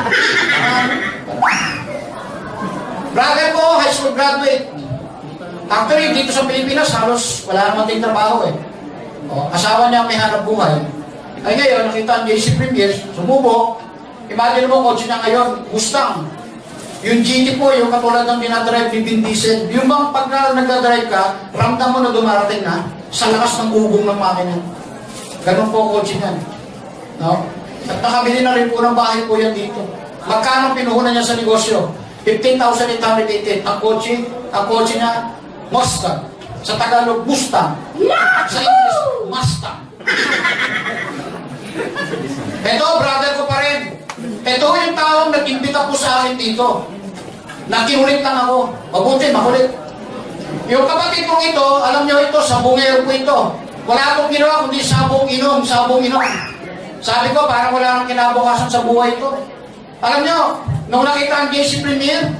Brother ko, high school graduate. Actually, dito sa Pilipinas, halos wala naman din trabaho eh. O, asawa niya may hanap buhay. Ay ngayon, nakita ang JC Premier, sumubok. Imagine mo, kotse niya ngayon, Mustang. Yung GT po, yung katulad ng dinadrive ni Vin Diesel, yung bang pag nagdadrive ka, ramdam mo na dumarating na sa lakas ng ugong ng makina. Ganun po ang kotse niyan. No? At nakabili na rin po ng bahay po yan dito. Magkano pinuhunan niya sa negosyo? 15,888. Ang kotse niya, Mustang. Sa Tagalog, Mustang. Sa English, Mustang. Ito, brother ko pa rin. Ito yung taong nag-imbita po sa akin dito. Nakiulit lang ako. Mabuti, makulit. Yung kapatid kong ito, alam nyo ito, sabungero po ito. Wala akong ginawa, kundi sabong inom, sabong inom. Sabi ko, parang wala nang kinabukasan sa buhay ito. Alam nyo, nung nakita ang JC Premier,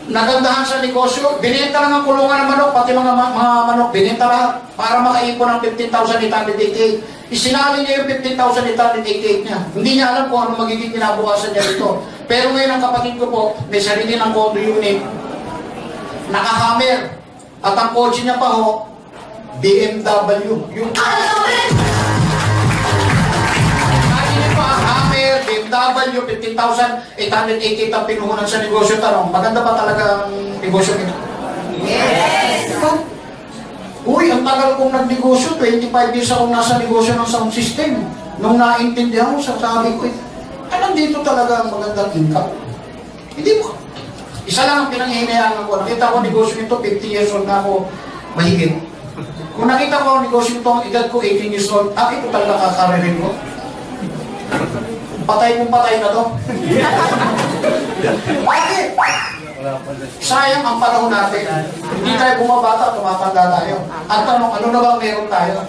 nagandahan sa negosyo, binenta lang ang kulungan ng manok, pati mga manok, binenta lahat para makaipon ng 15,888. Isinali niya yung 15,888 niya. Hindi niya alam kung ano magiging kinabukasan niya dito. Pero ngayon ang kapatid ko po, may sarili ng condo unit, naka-Hammer, at ang kotse niya pa ho, BMW. Yung BMW, 15,888 ang pinuhunan sa negosyo. Tanong, maganda ba talaga ang negosyo nito? Yes! Uy, ang tagal kong nagnegosyo, 25 years akong nasa negosyo ng sound system. Nung naintindihan ko, sabi ko, nandito talaga ang magandang income. Hindi mo. Isa lang ang pinanghihinayaan ko. Nakita ko negosyo nito, 50 years old na ako mahigit. Kung nakita ko ang negosyo nito, ang edad ko 18 years old, ito talaga kakaririn ko. Patay kong patay na to. Bakit? Sayang ang panahon natin. Hindi tayo bumabata, tumatanda tayo. At tanong, ano na ba meron tayo?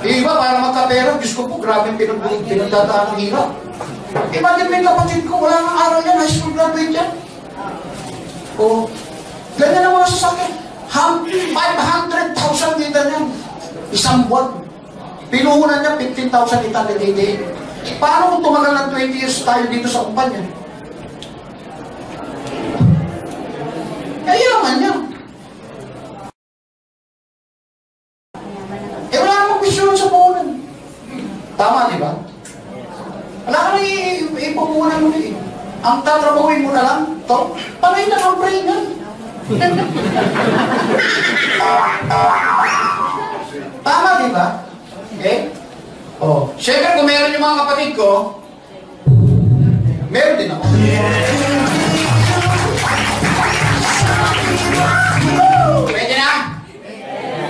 Yung iba, para magkapera, Diyos ko po, grabe pinagdadaan ng hirap. Imagine may kapatid ko, wala nang aral yan, high school graduate yan. O, ganyan ang mga sasakyan. 500,000 dito yan. Isang buwan. Pinuhunan niya 15,888. Paano kung tumagal ng 20 years tayo dito sa kumpanya? Kaya naman niya. Wala namang vision sa puhunan. Tama, di ba? Wala ka na ipupunan mo eh. Ang tatrabahuin mo na lang, to, panay na ang brain yan. Tama, di ba? Okay? Oh, syempre kung meron yung mga kapatid ko, meron din ako. Pwede na?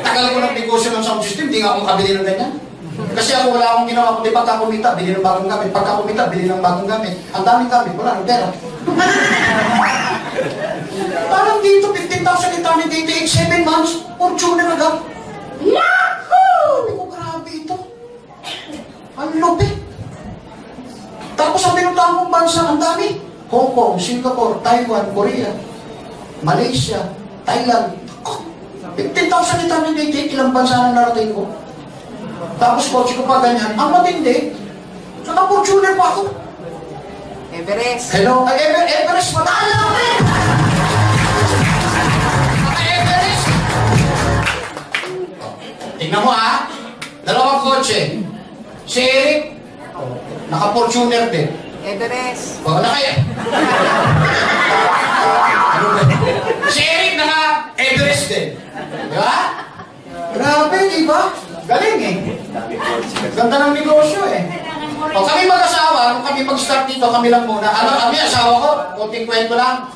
Tagal ko ng negosyo ng sound system, di nga akong kabili ng ganyan. Kasi ako wala akong ginawa, kundi pagkakumita, bili ng bagong gamit. Pagkakumita, bili ng bagong gamit. Ang daming gamit, wala ng pera. Parang dito, 15,888, 7 months, Fortuner agad. Yahoo! Hindi ko grabe ito. Ang lupit. Tapos ang pinuntahan kong bansa, ang dami. Hong Kong, Singapore, Taiwan, Korea, Malaysia, Thailand. 15,888, ilang bansa na narating ko. Tapos kotse ko pa ganyan. Ang matindi, saka Fortuner pa ako. Everest. Hello? Everest pa tayo! Everest! Tingnan mo ha. Dalawang kotse. Si Eric, naka-Fortuner din. Everest. Baka na kaya. Si Eric, naka-Everest din. Di ba? Grabe, di ba? Galing eh. Ganda ng negosyo eh. O kami mag-asawa, nung kami mag-start dito, kami lang muna. Kami asawa ko, konting kwento lang.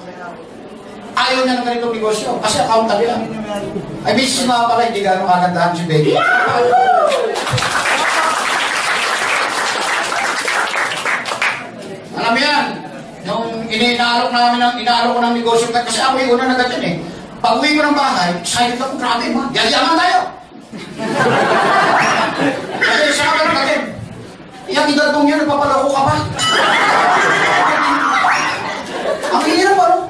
Ayaw niya ng ganitong negosyo. Kasi accountable lang. Ay, misis mga pala, hindi gano'ng kagandahan si Becky. Alam mo yan, nung inaalok ko ng negosyo, kasi ako yung una na ganyan eh. Pag uwi ko ng bahay, excited ako, grabe man, yayaman tayo. Kasi siya ka lang natin. Yung edad mong yun, nagpapalako ka pa. Ang hirap ano?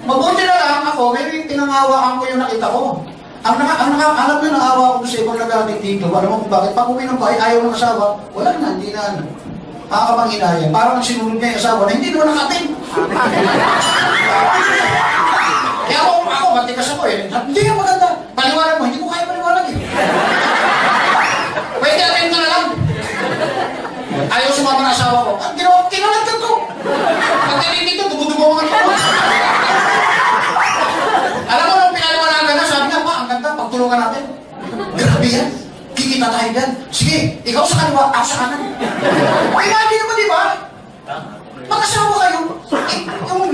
Mabuti na lang ako, may pinangawakan ko yung nakita ko. Alam mo yung naawa ko sa ibang nagaling dito. Alam mo kung bakit? Pag uwi ng bahay, ayaw ng asawa, wala na, hindi na. Nakakapanghinaya. Parang sinunod niya yung asawa na hindi naman nakating. Kaya ako, matikas ako eh. Hindi nga maganda. Paliwanag mo, hindi ko kaya paliwanag eh. Pwede atin ka na lang. Ayaw sumama ng asawa ko. Ang ginawa, kinalagdag ko. Pag narinig ko, dugo-dugo ang ito. Alam mo, nung pinaliwanagan na, sabi niya, ang ganda, pagtulungan natin. Grabe yan. Kikita tayo dyan. Sige, ikaw sa kaliwa, ako sa kanan. Imagine naman, di ba? Mag-asawa kayo.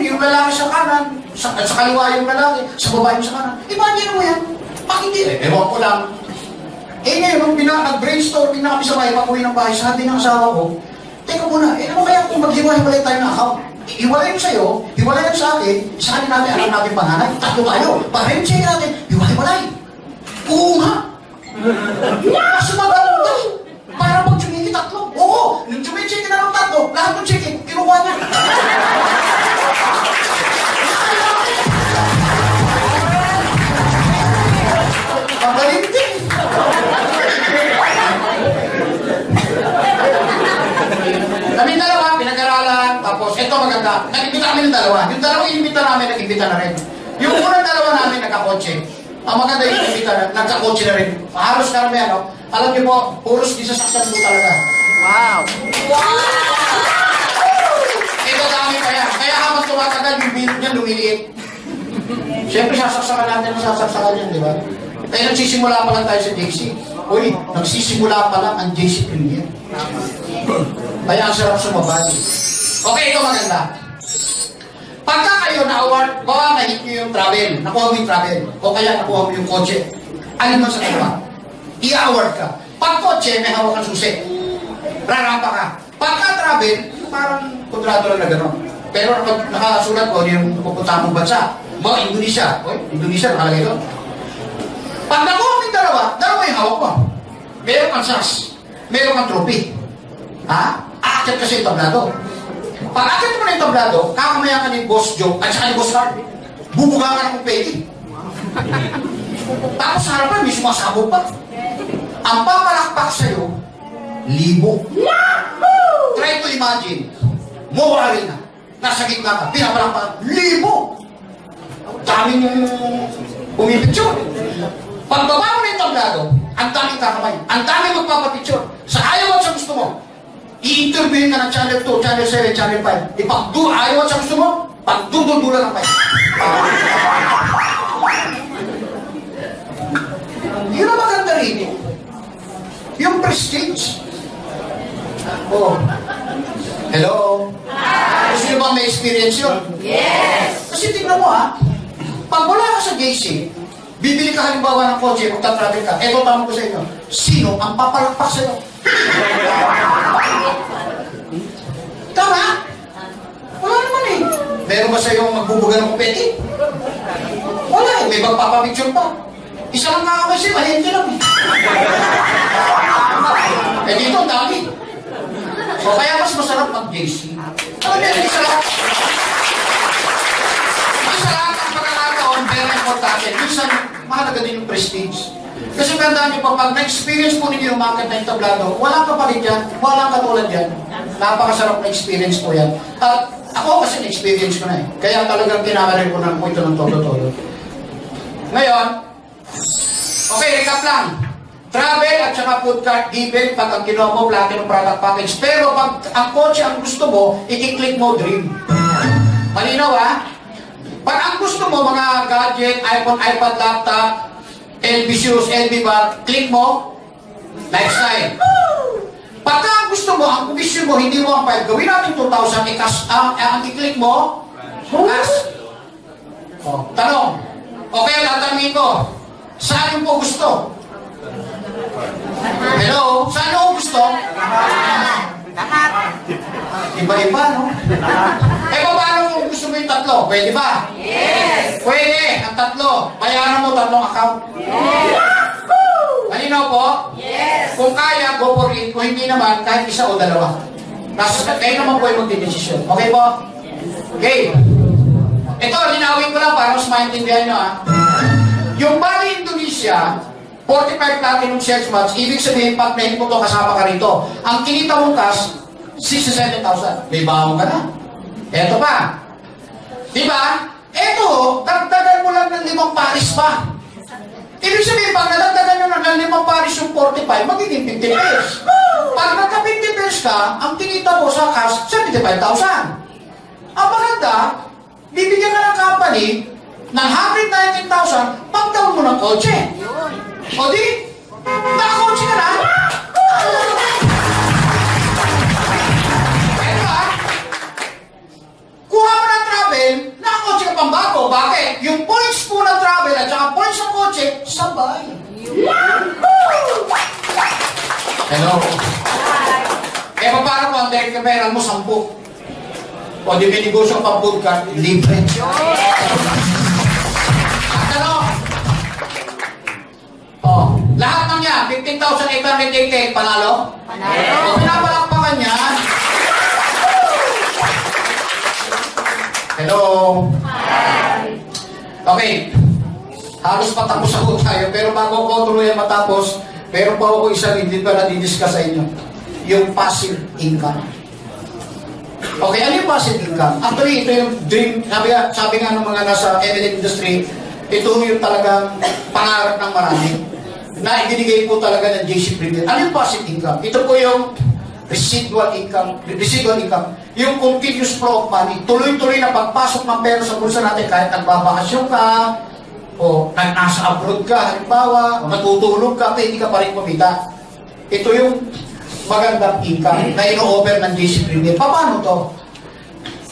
Yung lalaki sa kanan, sa kaliwa yung lalaki, sa baba yung sa kanan. Imagine mo yan. Bakit hindi? Ewan ko lang. Ngayon, nung nag-brainstorming na kami sa bahay, pag-uwi ng bahay, sabi ng asawa ko, teka muna, ano kaya kung maghiwa-hiwalay tayo ng account? Hiwalay mo sa'yo, hiwalay mo sa akin, isa natin, alam natin panganay, tatlo tayo. Pareho check natin, hiwa-hiwalay. Oo nga. Sumagal tayo. Para pag chumiki tatlo. Oo, nung chumiki na ng tatlo, lahat ng chiki, kinuha niya. Magaling din. Kami dalawa, pinag-aralan, tapos ito maganda. Nag-imbita kami ng dalawa. Yung dalawang inimbita namin, nag-imbita na rin. Yung unang dalawa namin, nagkakotse. Ang maganda yung inimbita na, nagkakotse na rin. Halos karami, ano? Alam niyo po, puros di sasakyan po talaga. Wow! Ito dami pa yan. Kaya habang tumatagal, yung bilog niya lumiliit. Siyempre, sasaksakan natin ang sasaksakan yan, di ba? Kaya nagsisimula pa lang tayo sa JC. Uy, nagsisimula pa lang ang JC Premier. Kaya ang sarap sumabay. Okay, ito maganda. Pagka kayo na-award, baka na-hit nyo yung travel, nakuha mo yung travel, o kaya nakuha mo yung kotse, alin mo sa dalawa, i-award ka. Pag kotse, may hawak kang susi. Rarampa ka. Pagka travel, parang kontrado lang na gano'n. Pero nakasulat ko yung pupunta mong bansa. Mga Indonesia. Uy, Indonesia, nakalagay doon. Pag nakuha mo yung dalawa yung hawak mo. Meron kang SAS, meron kang trophy. Ha? Aakyat kasi yung tablado. Pag aakyat mo na yung tablado, kakamaya ka ni Boss Joe at saka ni Boss Card. Bubuga ka ng pwede. Tapos sa harapan, may sumasabog pa. Ang papalakpak sa'yo, 1,000. Try to imagine, Mo Arena, nasa gitna ka, pinapalakpak, 1,000. Daming pumipicture. Pagbaba mo na yung tablado, ang daming kakamay, ang daming magpapapicture. Sa ayaw at sa gusto mo, i-interviewin ka ng Channel 2, Channel 7, Channel 5. Ayaw at sa gusto mo, pagduduldulan ng 5. Yun ang maganda rin. Yung prestige. Oh. Hello? Gusto nyo ba may experience yun? Yes! Kasi tignan mo pag wala ka sa JC, bibili ka halimbawa ng kotse, magta-travel ka, eto tanong ko sa inyo, sino ang papalakpak sa'yo? Tama? Wala naman eh. Meron ba sa'yo magbubuga ng kupeti? Wala eh, may magpapapicture pa. Isa lang nga kasi, mahente lang eh. Eh dito, ang dami. So kaya mas masarap mag-JC. Ano yan, masarap? Masarap ang pagkakataon, pero importante. Minsan, mahalaga din yung prestige. Kasi tandaan nyo pa, pag na-experience po ninyo yung market na yung tablado, walang kapalit yan, walang katulad yan. Napakasarap na experience po yan. At ako kasi na-experience ko na eh. Kaya talagang kinakarin ko na po ito ng todo-todo. Ngayon, okay, recap lang. Travel at saka food cart given pag ang kinuha mo, platinum product package. Pero pag ang kotse ang gusto mo, i-click mo dream. Malinaw Pag ang gusto mo, mga gadget, iPhone, iPad, laptop, LB shoes, LB bag, click mo, lifestyle. Pagka ang gusto mo, ang commission mo, hindi mo ang 5, gawin natin 2,000, ang i-click mo, cash. Tanong, okay, tatanungin ko, saan yung po gusto? Hello? Saan ako gusto? Lahat. Iba-iba, no? Paano kung gusto mo yung tatlo? Pwede ba? Yes! Pwede, ang tatlo. Bayaran mo tatlong account. Yes! Malinaw po? Yes! Kung kaya, go for it. Kung hindi naman, kahit isa o dalawa. Kayo naman po yung magdidesisyon. Okay po? Okay. Ito, linawin ko lang para mas maintindihan nyo Yung Bali Indonesia, 45 platinum sales months, ibig sabihin, pag nahin mo ito, kasama ka rito. Ang kinita mong cash, 67,000. May baong ka na. Eto pa. Diba? Eto, dagdagan mo lang ng 5 paris pa. Ibig sabihin, pag nadagdagan nyo ng 5 pares yung 45, magiging 50 pairs. Pag nagka 50 pairs ka, ang tinita mo sa cash, 75,000. Ang maganda, bibigyan ka ng company ng 119,000 pag down mo ng kotse. O di, nakakotse ka na. Kuha mo ng travel, nakakotse ka pang bago. Bakit? Yung points po ng travel at saka points ng kotse, sabay. Hello? Eh, paano kung ang direct pera mo 10? O di may negosyo ka pang food cart, libre. At ano? O, lahat ng yan, 15,888, panalo? Panalo. O, pinapalakpakan yan. Hello? Hi. Okay. Halos patapos ako tayo, pero bago ko tuluyan matapos, meron pa ako isang hindi pa nadidiscuss sa inyo. Yung passive income. Okay, ano yung passive income? Actually, ito yung dream, sabi nga ng mga nasa M&A industry, ito yung talagang pangarap ng marami na ibinigay po talaga ng JC Premier. Ano yung passive income? Ito po yung residual income. Yung continuous flow of money. Tuloy-tuloy na pagpasok ng pera sa bulsa natin kahit nagbabakasyon ka, o nasa abroad ka, halimbawa, o natutulog ka, pero hindi ka pa rin kumita. Ito yung magandang income na ino-offer ng JC Premier. Paano to?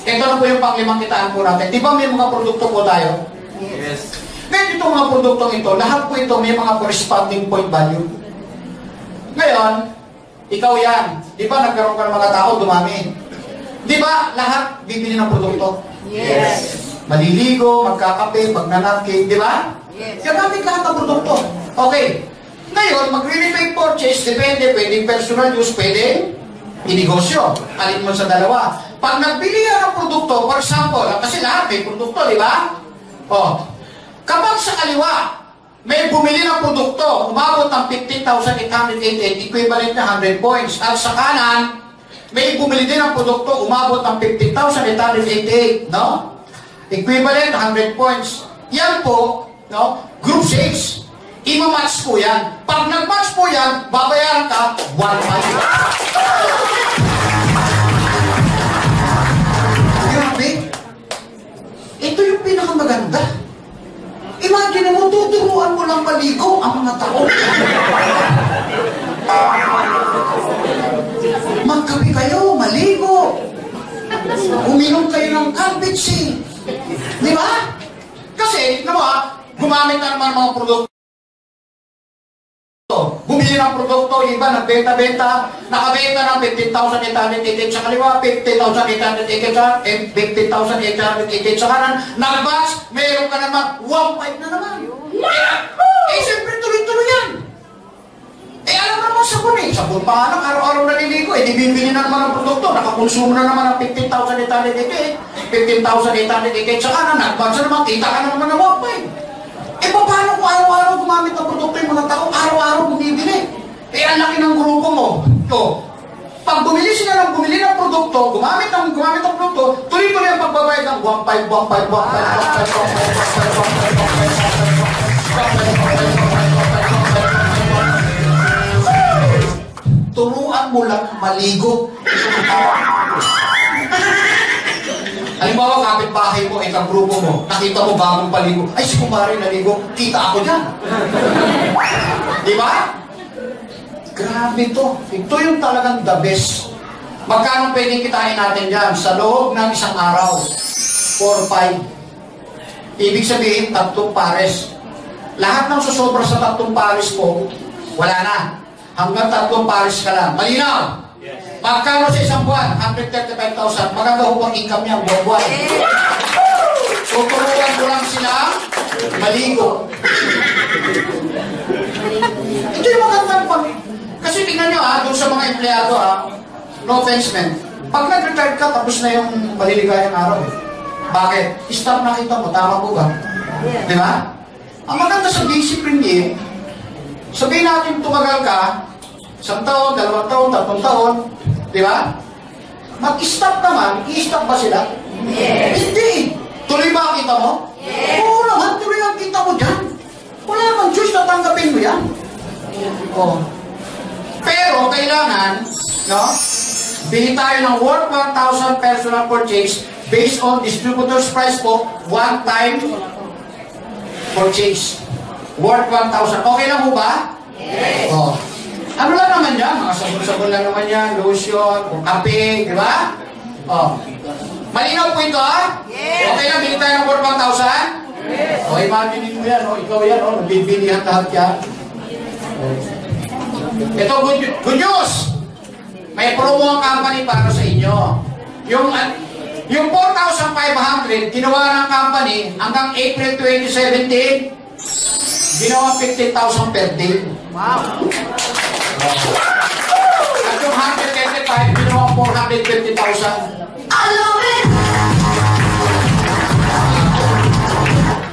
Ito na po yung panglimang kitaan po natin. Di ba may mga produkto po tayo? Yes. Ngayon itong mga produktong ito, lahat po ito may mga corresponding point value. Ngayon, ikaw yan. Di ba nagkaroon ka ng mga tao, dumami? Di ba lahat bibili ng produkto? Yes. Maliligo, magkakape, magnanapkin, di ba? Yes. Gagamit lahat ng produkto. Okay. Ngayon, magre-repeat purchase, depende, pwedeng personal use, pwedeng inegosyo. Alin mo sa dalawa. Pag nagbili ka ng produkto, for example, kasi lahat may produkto, di ba? O, kapag sa kaliwa, may bumili ng produkto, umabot ng 15,888, equivalent na 100 points. At sa kanan, may bumili din ng produkto, umabot ng 15,888, no? Equivalent, 100 points. Yan po, no? Group 6. Ima-match po yan. Pag nag-match po yan, babayaran ka 1 month. Grabe. Ito yung pinakamaganda. Imagine mo, tuturuan mo lang maligo ang mga tao. Magkape kayo, maligo. Uminom kayo ng Calvin-C. Di ba? Kasi, gumamit na naman mga produkto. Bumili ng produkto, iba nagbenta-benta, nakabenta ng 15,888 sa kaliwa, 15,888 sa kanan, nag-batch, meron ka naman, 1.5 na naman. Siyempre tuloy-tuloy yan. Alam naman sabon sabon pa nga lang, araw-araw naliligo, di bibili na naman ng produkto, nakakonsumo na naman ng 15,888, 15,888 sa kanan, nag-batch na naman, kita ka na naman ng 1.5. Paano kung araw-araw gumamit ng produkto yung mga tao, araw-araw bumibili? Ang laki ng grupo mo. Pag bumili sila ng produkto, gumamit ng produkto, tuloy-tuloy ang pagbabayad ng 1.5. Turuan mo lang maligo. Halimbawa, kapit-bahay mo, itang grupo mo, nakita mo bagong paligo. Ay, si kumari naligo, kita ako dyan. Di ba? Grabe to. Ito yung talagang the best. Magkano pwedeng kitain natin dyan? Sa loob ng isang araw, 4-5. Ibig sabihin, 3 pares. Lahat ng susobra sa 3 pares mo, wala na. Hanggang 3 pares ka lang. Malinaw! Magkano sa isang buwan? 135,000. Maganda ho ang income niya, buwan-buwan. Tuturuan ko lang sila maligo. Ito yung magandang pag... Kasi tingnan nyo doon sa mga empleyado no offense man. Pag nag-retire ka, tapos na yung maliligayang araw. Bakit? Stop nakita mo, tama po ba? Di ba? Ang maganda sa discipline sabihin natin tumagal ka, 1 taon, 2 taon, 3 taon, di ba? Mag-stop naman, i-stop ba sila? Yes. Hindi. Tuloy ba ang kita mo? Yes. Oo naman, tuloy ang kita mo dyan. Wala kang choice na tanggapin mo yan. Oh. Pero kailangan, no? Bili tayo ng worth 1,000 personal purchase based on distributor's price po, one time purchase. Worth 1,000. Okay lang po ba? Yes. Oh. Ano lang naman yan? Mga sabon-sabon lang naman yan, lotion, kape, di ba? Oh. Malinaw po ito, ha? Yes. Okay lang, bili tayo ng worth 1,000? Yes. O, imagine mo yan, o, ikaw yan, o, nabibilihan lahat yan. Ito, good news! May promo ang company para sa inyo. Yung 4,500, ginawa ng company hanggang April 2017, ginawa 15,000 per day. Wow. At yung 125, ginawa 450,000. I love it!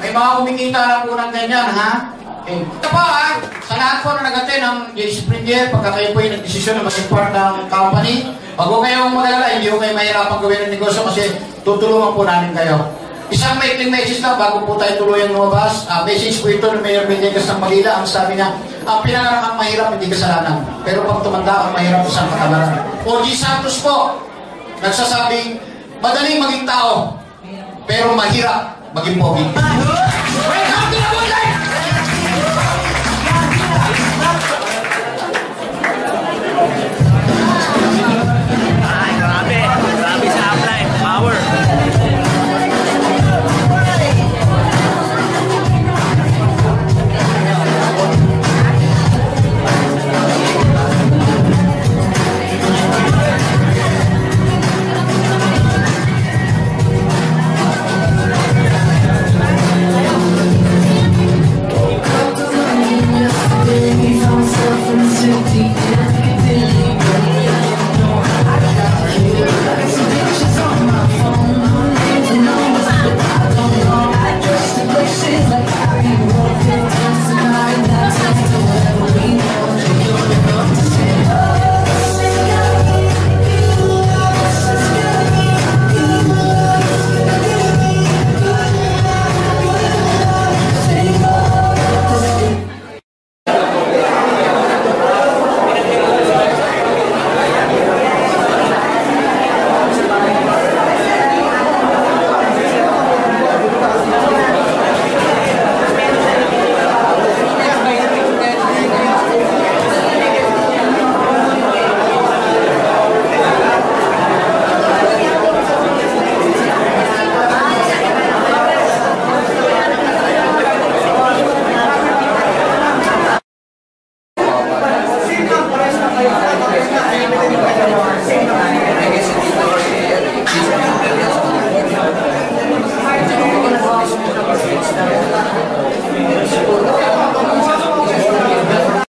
May mga kumikita na po ng ganyan, ha? Ito pa, ha? Sa lahat po na nag-attend ng JC Premier, pagka kayo po yung nag-desisyon na maging part ng company, wag po kayong mag-alala, hindi ko kayo mahirapan gawin ng negosyo kasi tutulungan po namin kayo. Isang maikling message lang bago po tayo tuluyang lumabas. Message po ito ng Mayor Villegas ng Manila. Ang sabi niya, ang pinangarang mahirap, hindi kasalanan. Pero pag tumanda, ang mahirap isang katagalan. O.G. Santos po, nagsasabing, madaling maging tao, pero mahirap maging pogi.